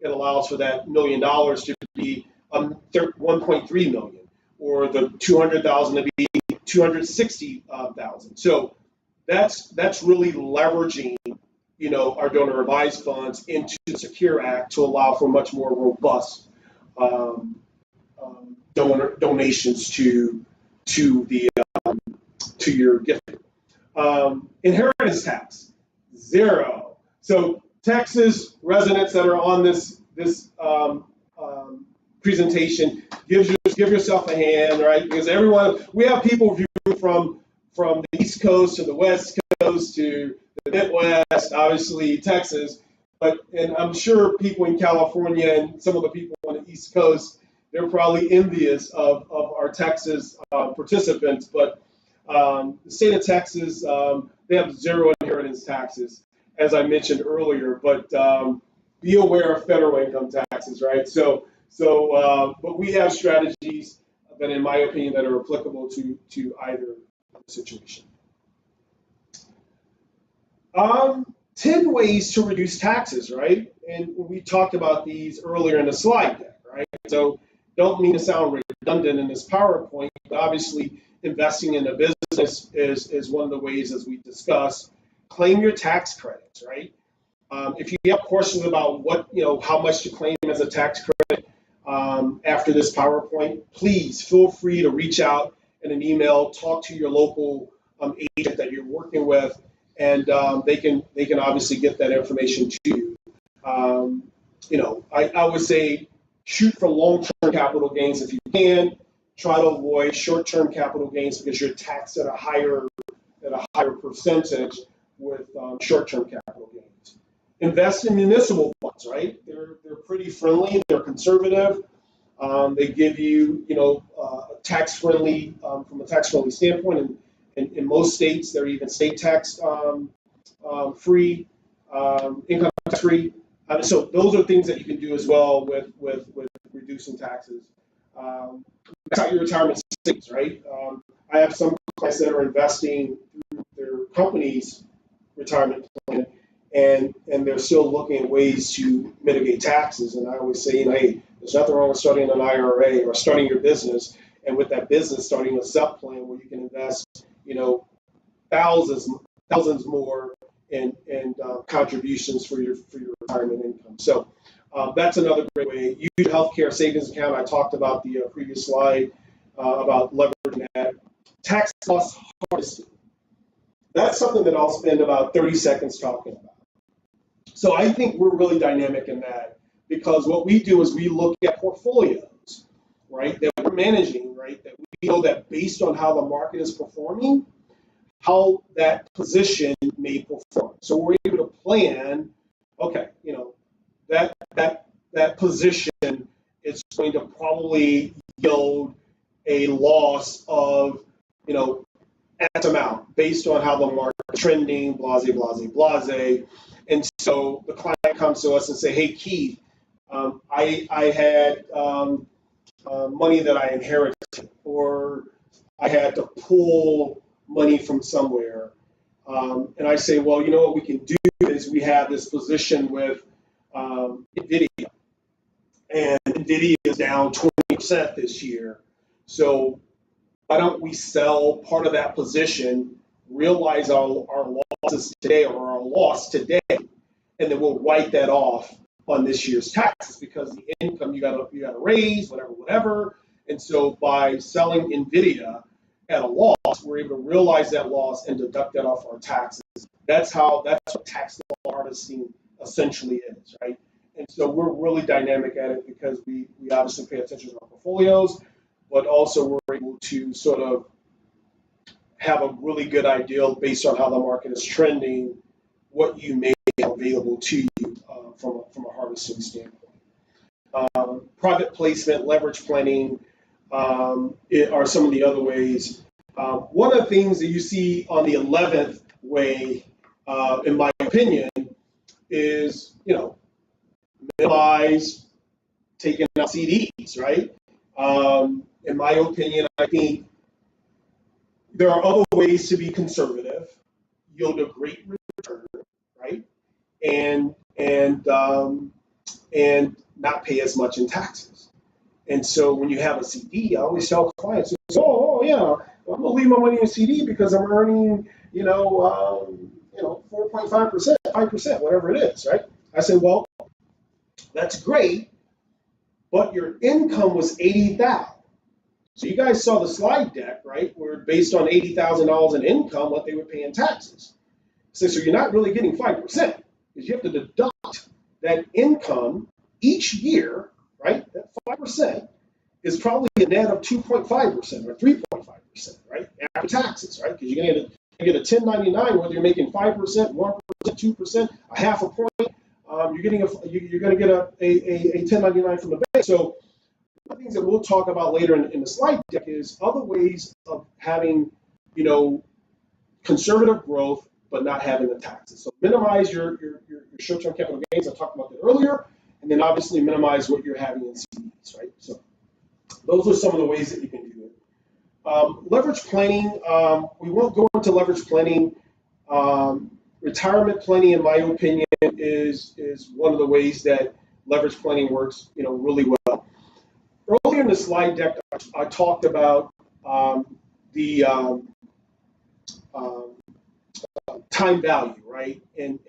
It allows for that $1 million to be 1.3 million, or the 200,000 to be 260,000. So that's really leveraging, our donor advised funds into the Secure Act to allow for much more robust donations to your gift. Inheritance tax, 0. So Texas residents that are on this presentation, give yourself a hand, right? Because we have people viewing from the East Coast to the West Coast to the Midwest, obviously Texas, and I'm sure people in California and some of the people on the East Coast, they're probably envious of our Texas participants, but the state of Texas, they have 0 inheritance taxes, as I mentioned earlier, but be aware of federal income taxes, right? But we have strategies that, in my opinion, that are applicable to either situation. 10 ways to reduce taxes, right? And we talked about these earlier in the slide deck, right? So don't mean to sound redundant in this PowerPoint, but obviously investing in a business is one of the ways, as we discussed. Claim your tax credits, right? If you have questions about how much to claim as a tax credit after this PowerPoint, please feel free to reach out in an email, talk to your local agent that you're working with, and they can obviously get that information to you. I would say shoot for long-term capital gains if you can. Try to avoid short-term capital gains because you're taxed at a higher percentage with short-term capital gains. Invest in municipal bonds, right? They're pretty friendly. They're conservative. They give you, tax-friendly from a tax-friendly standpoint. And in most states, they're even state tax free, income tax free. So those are things that you can do as well with reducing taxes. That's how your retirement savings, right? I have some clients that are investing through their company's retirement plan, and they're still looking at ways to mitigate taxes. And I always say, hey, there's nothing wrong with starting an IRA or starting your business, and with that business, starting a SEP plan where you can invest, thousands more in contributions for your retirement income. So that's another great way. Use your healthcare savings account. I talked about the previous slide about leveraging that. Tax loss harvesting. That's something that I'll spend about 30 seconds talking about. So I think we're really dynamic in that, because what we do is we look at portfolios, right, that we're managing, right, that we know that based on how the market is performing, how that position may perform. So we're able to plan, okay, that position is going to probably yield a loss of, X amount based on how the market is trending, blase, blase, blase. And so the client comes to us and say, hey, Keith, I had money that I inherited, or I had to pull money from somewhere. And I say, well, what we can do is we have this position with NVIDIA, and NVIDIA is down 20% this year. So why don't we sell part of that position, realize our losses today, or our loss today, and then we'll write that off on this year's taxes, because the income you got to raise, whatever. And so by selling NVIDIA at a loss, we're able to realize that loss and deduct that off our taxes. That's what tax loss harvesting essentially is, right? And so we're really dynamic at it because we obviously pay attention to our portfolios, but also we're able to sort of have a really good idea based on how the market is trending, what you may have available to you harvesting standpoint. Private placement, leverage planning are some of the other ways. One of the things that you see on the 11th way, in my opinion, is, minimize taking out CDs, right? In my opinion, I think there are other ways to be conservative, yield a great return, right? And not pay as much in taxes. And so when you have a CD, I always tell clients, yeah, well, I'm gonna leave my money in a CD because I'm earning, 4.5%, 5%, whatever it is, right? I said, well, that's great, but your income was $80,000. So you guys saw the slide deck, right? Where based on $80,000 in income, what they would pay in taxes. So you're not really getting 5% because you have to deduct that income each year, right? That 5% is probably a net of 2.5% or 3.5%, right? After taxes, right? Because you're going to get a 1099 whether you're making 5%, 1%, 2%, a half a point. You're going to get a 1099 from the bank. So one of the things that we'll talk about later in the slide deck is other ways of having, conservative growth, but not having the taxes. So minimize your short-term capital gains. I talked about that earlier. And then obviously minimize what you're having in CDs, right? So those are some of the ways that you can do it. Leverage planning, we won't go into leverage planning. Retirement planning, in my opinion, is one of the ways that leverage planning works, really well. Earlier in the slide deck, I talked about the time value, right? And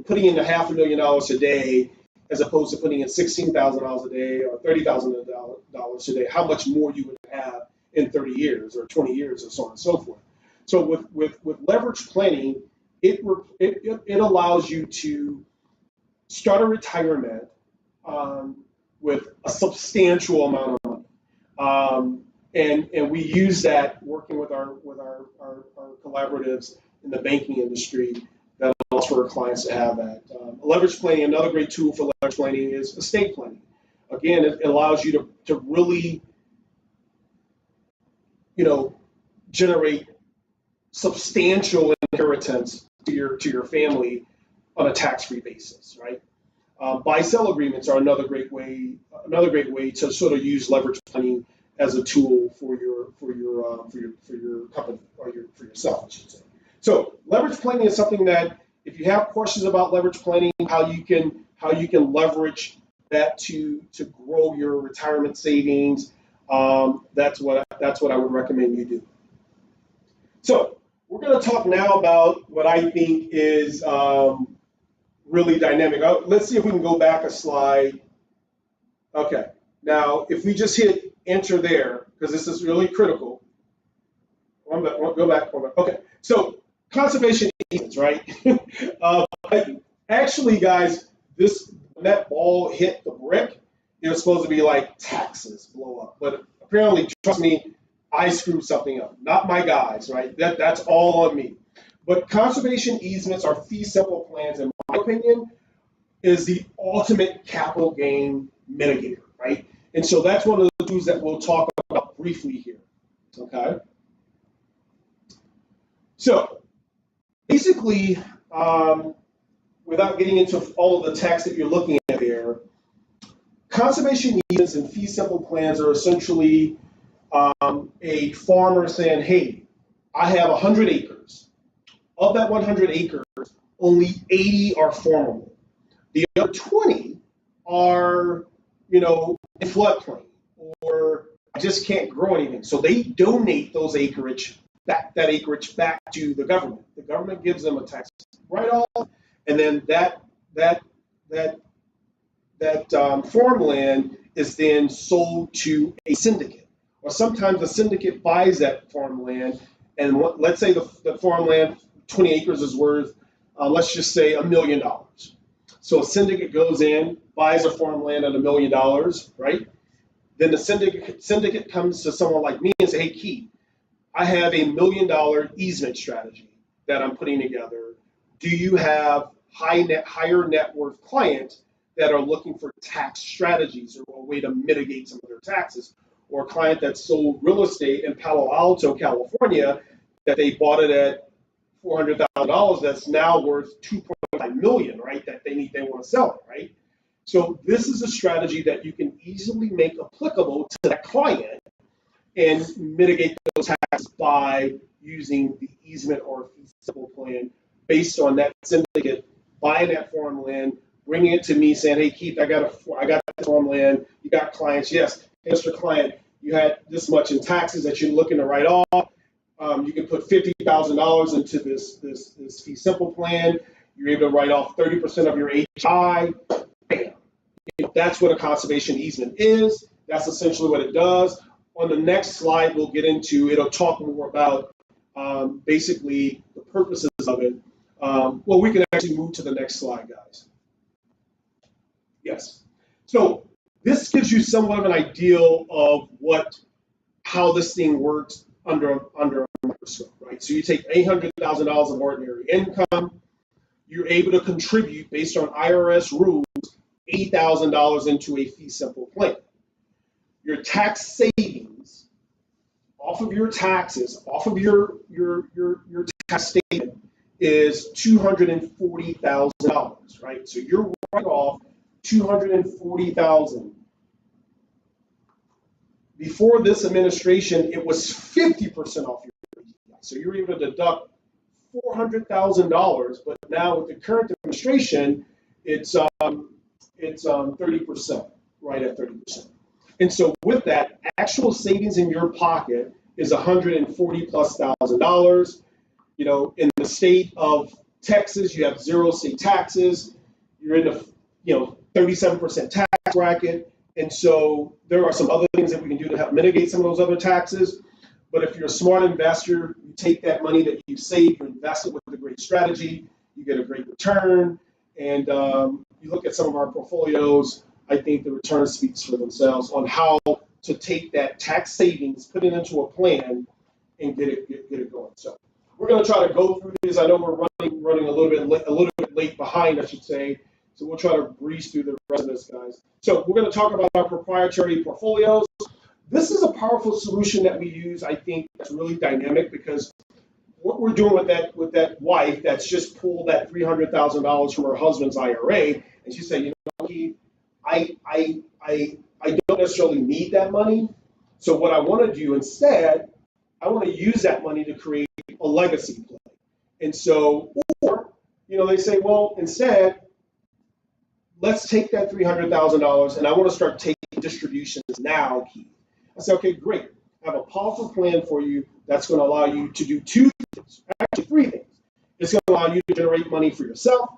putting in $500,000 a day as opposed to putting in $16,000 a day or $30,000 a day, how much more you would have in 30 years or 20 years or so on and so forth. So with leverage planning, it allows you to start a retirement with a substantial amount of money. And we use that working with our collaboratives in the banking industry that allows for our clients to have that. Leverage planning, another great tool for leverage planning is estate planning. Again, it allows you to really, generate substantial inheritance to your family on a tax-free basis, right? Buy-sell agreements are another great way to sort of use leverage planning as a tool for your company or for yourself, I should say. So leverage planning is something that if you have questions about leverage planning, how you can leverage that to grow your retirement savings, that's what I would recommend you do. So we're going to talk now about what I think is really dynamic. Let's see if we can go back a slide. Okay. Now, if we just hit enter there, because this is really critical. Go back. Okay. So conservation easements, right? Actually, guys, when that ball hit the brick, it was supposed to be like taxes blow up. But apparently, trust me, I screwed something up. Not my guys, right? That's all on me. But conservation easements are fee simple plans, in my opinion, is the ultimate capital gain mitigator, right? And so that's one of the tools that we'll talk about briefly here. Okay. So basically, without getting into all of the text that you're looking at there, conservation easements and fee simple plans are essentially a farmer saying, hey, I have 100 acres. Of that 100 acres, only 80 are farmable. The other 20 are, in floodplain, or I just can't grow anything. So they donate that acreage back to the government. The government gives them a tax write-off, and then that farmland is then sold to a syndicate. Or sometimes a syndicate buys that farmland, and let's say the farmland, 20 acres is worth, let's just say $1 million. So a syndicate goes in, buys a farmland at $1 million, right? Then the syndicate comes to someone like me and say, hey, Keith, I have $1 million easement strategy that I'm putting together. Do you have higher net worth client that are looking for tax strategies or a way to mitigate some of their taxes, or a client that sold real estate in Palo Alto, California, that they bought it at $400,000 that's now worth 2.5 million, right? That they want to sell it, right? So this is a strategy that you can easily make applicable to that client and mitigate those taxes by using the easement or fee simple plan based on that syndicate buying that farmland, bringing it to me, saying, "Hey Keith, I got this farmland. You got clients? Yes, hey, Mr. Client, you had this much in taxes that you're looking to write off. You can put $50,000 into this fee simple plan. You're able to write off 30% of your HI. Bam. That's what a conservation easement is. That's essentially what it does. On the next slide, we'll get into, it'll talk more about basically the purposes of it. Well, we can actually move to the next slide, guys. Yes. So this gives you somewhat of an idea of how this thing works under a microscope, right? So you take $800,000 of ordinary income. You're able to contribute based on IRS rules $80,000 into a fee simple plan. Your tax savings off of your taxes, off of your tax statement is $240,000, right? So you're writing off $240,000. Before this administration, it was 50% off your HDI. So you're able to deduct $400,000, but now with the current administration, it's 30%, right at 30%. And so with that, actual savings in your pocket is $140,000+. You know, in the state of Texas, you have 0 state taxes. You're in the 37% tax bracket. And so there are some other things that we can do to help mitigate some of those other taxes. But if you're a smart investor, you take that money that you save, you invest it with a great strategy, you get a great return. And you look at some of our portfolios, I think the return speaks for themselves on how to take that tax savings, put it into a plan, and get it going. So we're going to try to go through this. I know we're running a little bit late behind, I should say. So we'll try to breeze through the rest of this, guys. So we're going to talk about our proprietary portfolios. This is a powerful solution that we use. I think that's really dynamic because what we're doing with that wife that's just pulled that $300,000 from her husband's IRA, and she said, Keith, I don't necessarily need that money. So what I want to do instead, I want to use that money to create a legacy play. And so, or they say, well, instead, let's take that $300,000 and I want to start taking distributions now, Keith. I said, okay, great. I have a powerful plan for you that's going to allow you to do 2 things, actually 3 things. It's going to allow you to generate money for yourself.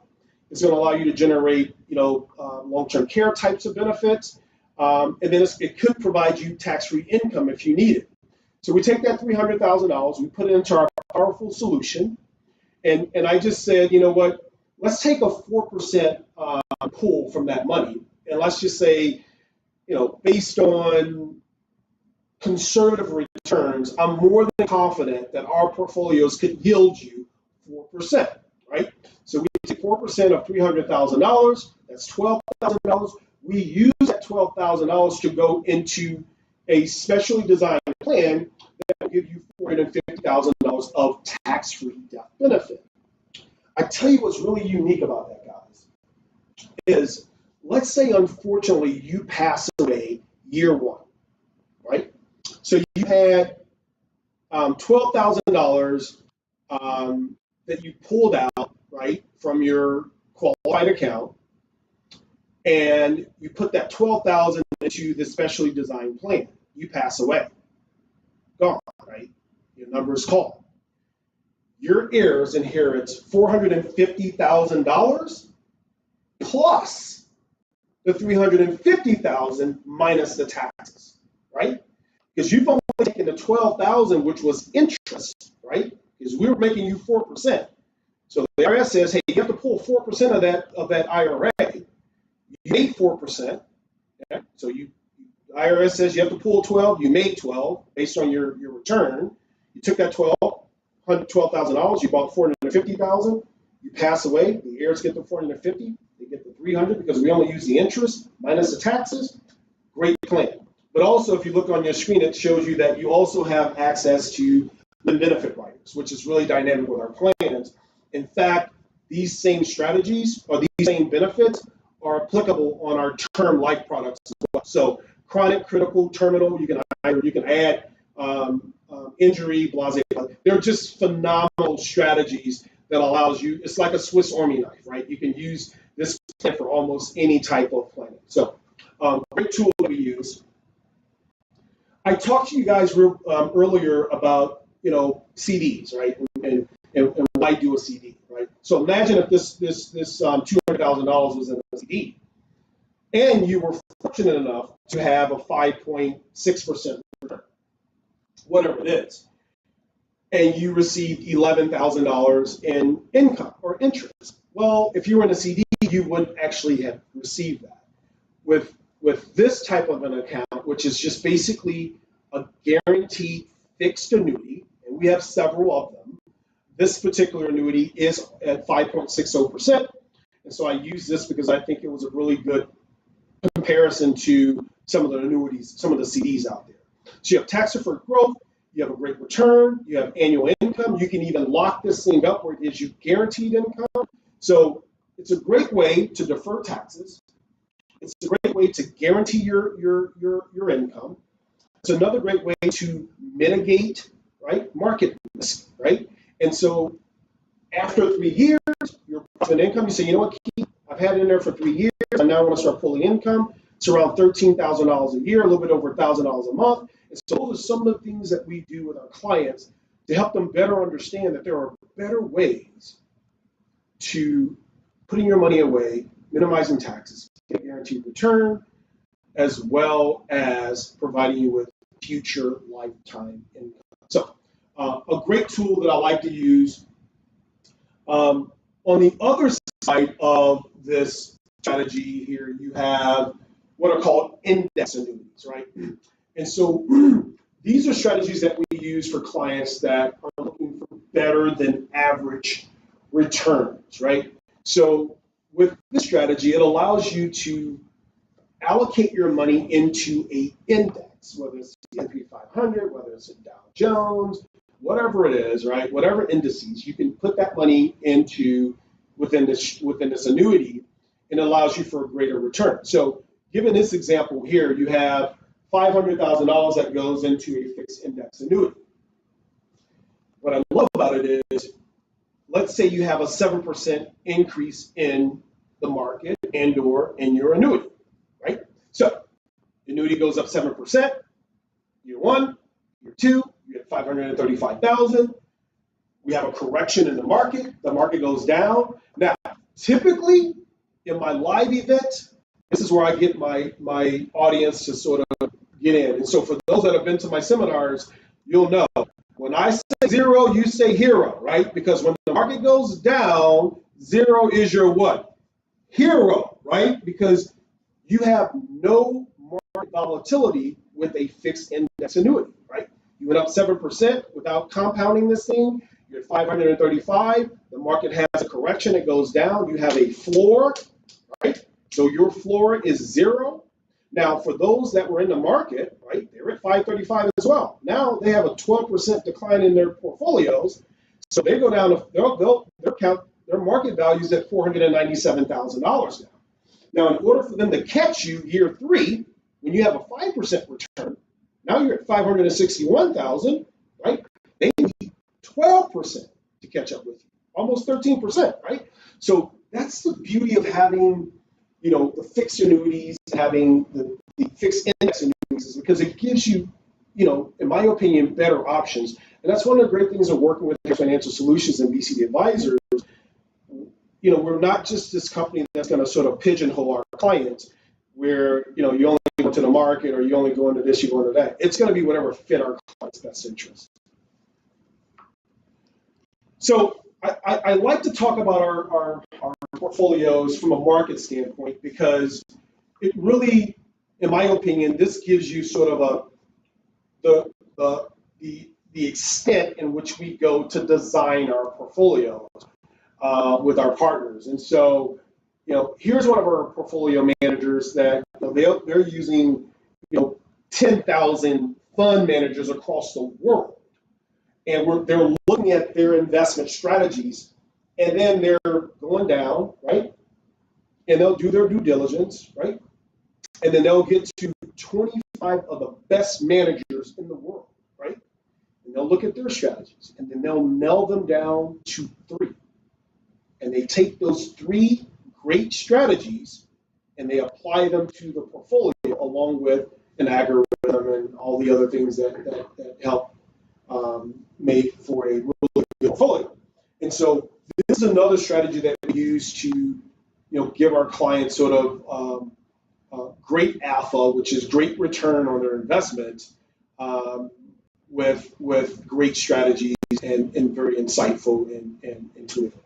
It's going to allow you to generate, long-term care types of benefits. And then it could provide you tax-free income if you need it. So we take that $300,000, we put it into our powerful solution. And I just said, you know what, let's take a 4% pull from that money. And let's just say, based on conservative returns, I'm more than confident that our portfolios could yield you 4%, right? So we take 4% of $300,000, that's $12,000. We use that $12,000 to go into a specially designed plan that will give you $450,000 of tax-free death benefit. I tell you what's really unique about that, guys, is let's say, unfortunately, you pass away year 1, right? So you had $12,000 that you pulled out, right, from your qualified account, and you put that $12,000 into the specially designed plan. You pass away, gone, right? Your number is called. Your heirs inherit $450,000 plus the $350,000 minus the taxes, right? Because you've only taken the $12,000, which was interest, right? Because we were making you 4%. So the IRS says, hey, you have to pull 4% of that IRA. You made 4%. Okay? So the IRS says you have to pull 12. You made 12 based on your return. You took that $12,000. You bought $450,000. You pass away, the heirs get the 450, they get the 300 because we only use the interest minus the taxes. Great plan. But also, if you look on your screen, it shows you that you also have access to the benefit riders, which is really dynamic with our plans. In fact, these same strategies or these same benefits are applicable on our term life products as well. So chronic, critical, terminal, you can add injury, blase. They're just phenomenal strategies that allows you, it's like a Swiss Army knife, right? You can use this plan for almost any type of planning. So great tool that we use. I talked to you guys earlier about, CDs, right? And why do a CD, right? So imagine if this $200,000 was in a CD, and you were fortunate enough to have a 5.6% return, whatever it is, and you received $11,000 in income or interest. Well, if you were in a CD, you wouldn't actually have received that. With this type of an account, which is just basically a guaranteed fixed annuity, and we have several of them, this particular annuity is at 5.60%. And so I use this because I think it was a really good comparison to some of the annuities, some of the CDs out there. So you have tax-deferred growth, you have a great return, you have annual income, you can even lock this thing up where it gives you guaranteed income. So it's a great way to defer taxes. It's a great way to guarantee your income. It's another great way to mitigate, right, market risk, right? And so after 3 years, your profit income, you say, you know what, Keith, I've had it in there for 3 years. I now want to start pulling income. It's around $13,000 a year, a little bit over $1,000 a month. And so those are some of the things that we do with our clients to help them better understand that there are better ways to putting your money away, minimizing taxes, get a guaranteed return, as well as providing you with future lifetime income. So a great tool that I like to use. On the other side of this strategy here, you have what are called index annuities, right? And so these are strategies that we use for clients that are looking for better than average returns, right? So with this strategy, it allows you to allocate your money into an index, whether it's the S&P 500, whether it's a Dow Jones, whatever it is, right? Whatever indices, you can put that money into within this annuity, and it allows you for a greater return. So given this example here, you have $500,000 that goes into a fixed index annuity. What I love about it is, let's say you have a 7% increase in the market and/or in your annuity, right? So the annuity goes up 7%, year one, year two, you get $535,000. We have a correction in the market goes down. Now, typically in my live event, this is where I get my audience to sort of get in. And so for those that have been to my seminars, you'll know when I say zero, you say hero, right? Because when the market goes down, zero is your what? Hero, right? Because you have no market volatility with a fixed index annuity, right? You went up 7% without compounding this thing. You're at 535. The market has a correction. It goes down. You have a floor, right? So your floor is zero. Now, for those that were in the market, right, they're at 535 as well. Now they have a 12% decline in their portfolios. So they go down to, their market value is at $497,000 now. Now, in order for them to catch you year three, when you have a 5% return, now you're at 561,000, right? They need 12% to catch up with you, almost 13%, right? So that's the beauty of having, the fixed annuities, having the fixed index annuities, is because it gives you, in my opinion, better options. And that's one of the great things of working with Financial Solutions and BCD Advisors. We're not just this company that's going to sort of pigeonhole our clients where, you only go to the market or you only go into this, you go into that. It's going to be whatever fit our client's best interest. So I like to talk about our portfolios from a market standpoint because it really, in my opinion, this gives you sort of the extent in which we go to design our portfolios. with our partners. And so, here's one of our portfolio managers that they're using 10,000 fund managers across the world, and they're looking at their investment strategies, and then they're going down, right? And they'll do their due diligence, right? And then they'll get to 25 of the best managers in the world, right? And they'll look at their strategies, and then they'll nail them down to 3. And they take those 3 great strategies and they apply them to the portfolio along with an algorithm and all the other things that help make for a really good portfolio. And so this is another strategy that we use to give our clients sort of great alpha, which is great return on their investment, with great strategies and very insightful and intuitive.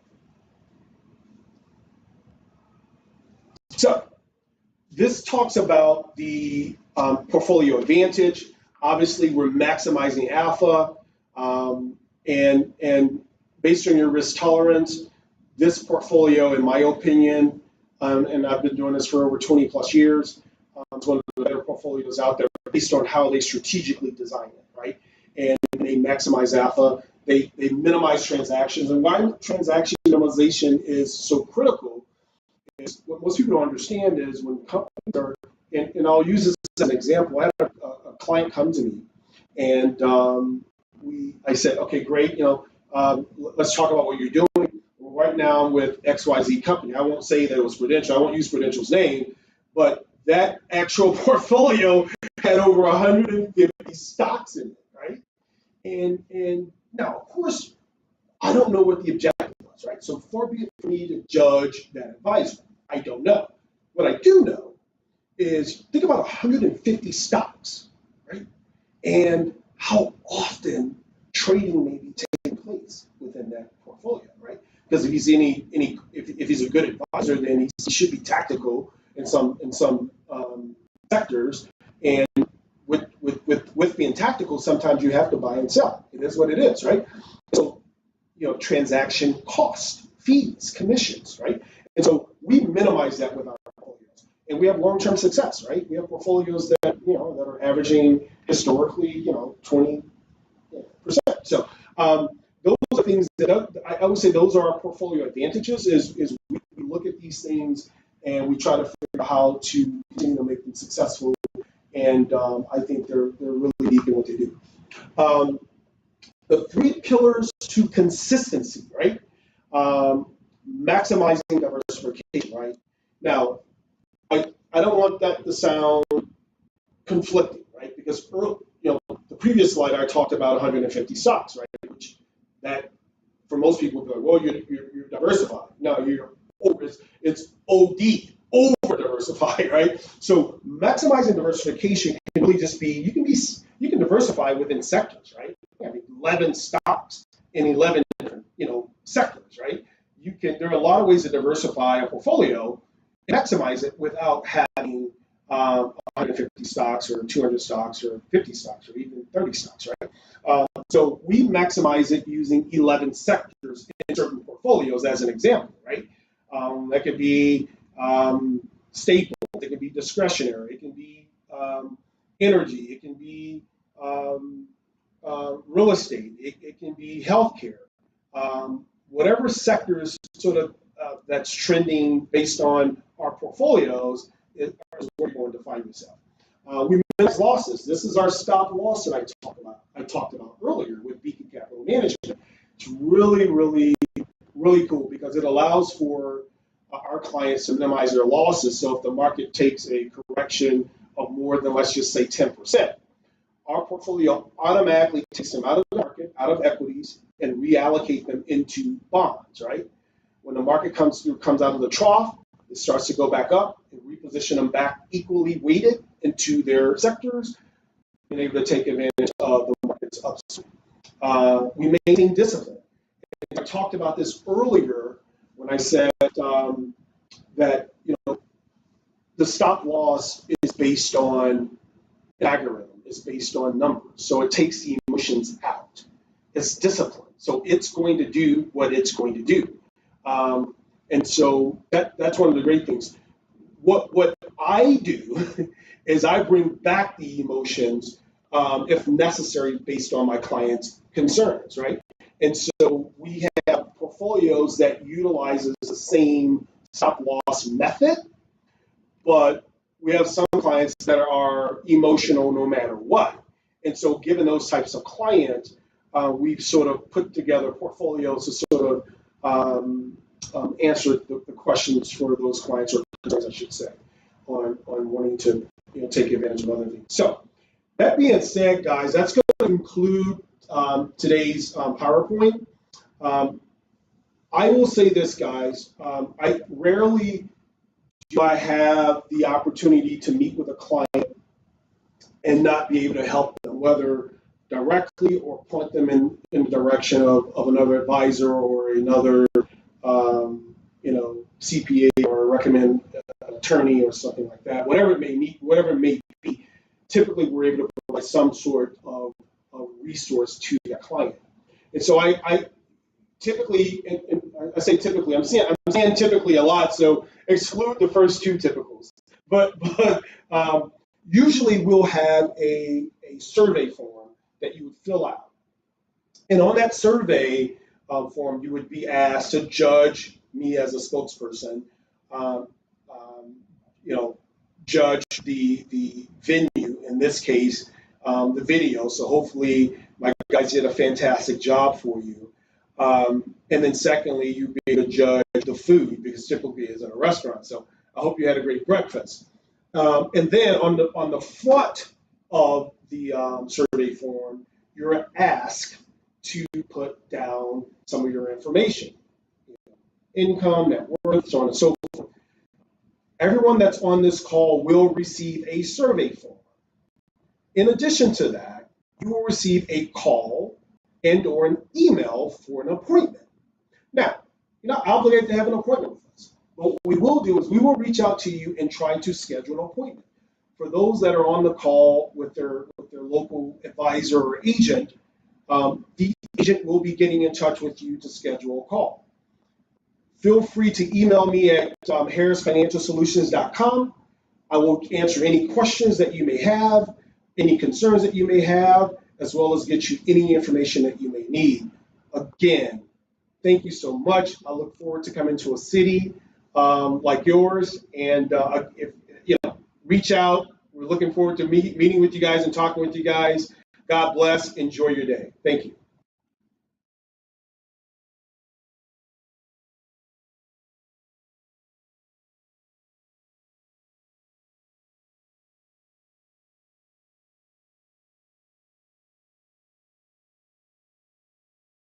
So this talks about the portfolio advantage. Obviously, we're maximizing alpha, and based on your risk tolerance, this portfolio, in my opinion, and I've been doing this for over 20 plus years, it's one of the better portfolios out there based on how they strategically design it, right? And they maximize alpha, they minimize transactions. And why transaction minimization is so critical is what most people don't understand is when companies are, and I'll use this as an example. I had a client come to me, and I said, okay, great, let's talk about what you're doing. Right now with XYZ company. I won't say that it was Prudential. I won't use Prudential's name, but that actual portfolio had over 150 stocks in it, right? And now, of course, I don't know what the objective was, right? So far be it for me to judge that advisor. I don't know. What I do know is think about 150 stocks, right? And how often trading may be taking place within that portfolio, right? Because if he's if he's a good advisor, then he should be tactical in some sectors. And with being tactical, sometimes you have to buy and sell. It is what it is, right? So transaction cost, fees, commissions, right? And so we minimize that with our portfolios, and we have long-term success, right? We have portfolios that that are averaging historically 20%. So those are things that I would say those are our portfolio advantages. Is we look at these things and we try to figure out how to continue to make them successful. And I think they're really deep in what they do. The 3 pillars to consistency, right? Maximizing diversification, right? Now, I don't want that to sound conflicting, right? Because the previous slide I talked about 150 stocks, right? Which that for most people would be like, well, you're diversified. No, it's OD, over diversified, right? So maximizing diversification can really just be you can diversify within sectors, right? I mean, 11 stocks in 11 different sectors, right? There are a lot of ways to diversify a portfolio, maximize it without having 150 stocks or 200 stocks or 50 stocks or even 30 stocks, right? So we maximize it using 11 sectors in certain portfolios as an example, right? That could be staples, it can be discretionary, it can be energy, it can be real estate, it can be healthcare. Whatever sectors sort of that's trending based on our portfolios is where you're going to find yourself. We minimize losses. This is our stop loss that I talked about earlier with Beacon Capital Management. It's really, really, really cool because it allows for our clients to minimize their losses. So if the market takes a correction of more than, let's just say, 10%, our portfolio automatically takes them out of the market, out of equities, and reallocate them into bonds, right? When the market comes out of the trough, it starts to go back up and reposition them back equally weighted into their sectors, being able to take advantage of the market's upswing. We maintain discipline. And I talked about this earlier when I said that the stop loss is based on an algorithm, is based on numbers. So it takes the emotions out. It's discipline. So it's going to do what it's going to do. And so that's one of the great things. What I do is I bring back the emotions if necessary based on my client's concerns, right? And so we have portfolios that utilizes the same stop loss method, but we have some clients that are emotional no matter what. And so given those types of clients, we've sort of put together portfolios to sort of answer the questions for those clients, or concerns, I should say, on wanting to take advantage of other things. So that being said, guys, that's going to conclude today's PowerPoint. I will say this, guys. I rarely do I have the opportunity to meet with a client and not be able to help them, whether directly or point them in the direction of another advisor or another CPA, or recommend an attorney or something like that. Whatever it may be, typically we're able to provide some sort of resource to that client. And so I typically, and I say typically, I'm saying typically a lot, so exclude the first two typicals. But usually we'll have a survey form that you would fill out. And on that survey form, you would be asked to judge me as a spokesperson, judge the venue, in this case, the video. So hopefully my guys did a fantastic job for you. And then secondly, you'd be able to judge the food, because typically it's in a restaurant. So I hope you had a great breakfast. And then on the front of the survey form, you're asked to put down some of your information, income, net worth, so on and so forth. Everyone that's on this call will receive a survey form. In addition to that, you will receive a call and or an email for an appointment. Now, you're not obligated to have an appointment with us. But what we will do is we will reach out to you and try to schedule an appointment. For those that are on the call with their local advisor or agent, the agent will be getting in touch with you to schedule a call. Feel free to email me at harrisfinancialsolutions.com. I will answer any questions that you may have, any concerns that you may have, as well as get you any information that you may need. Again, thank you so much. I look forward to coming to a city like yours, and reach out. We're looking forward to meeting with you guys and talking with you guys. God bless. Enjoy your day. Thank you.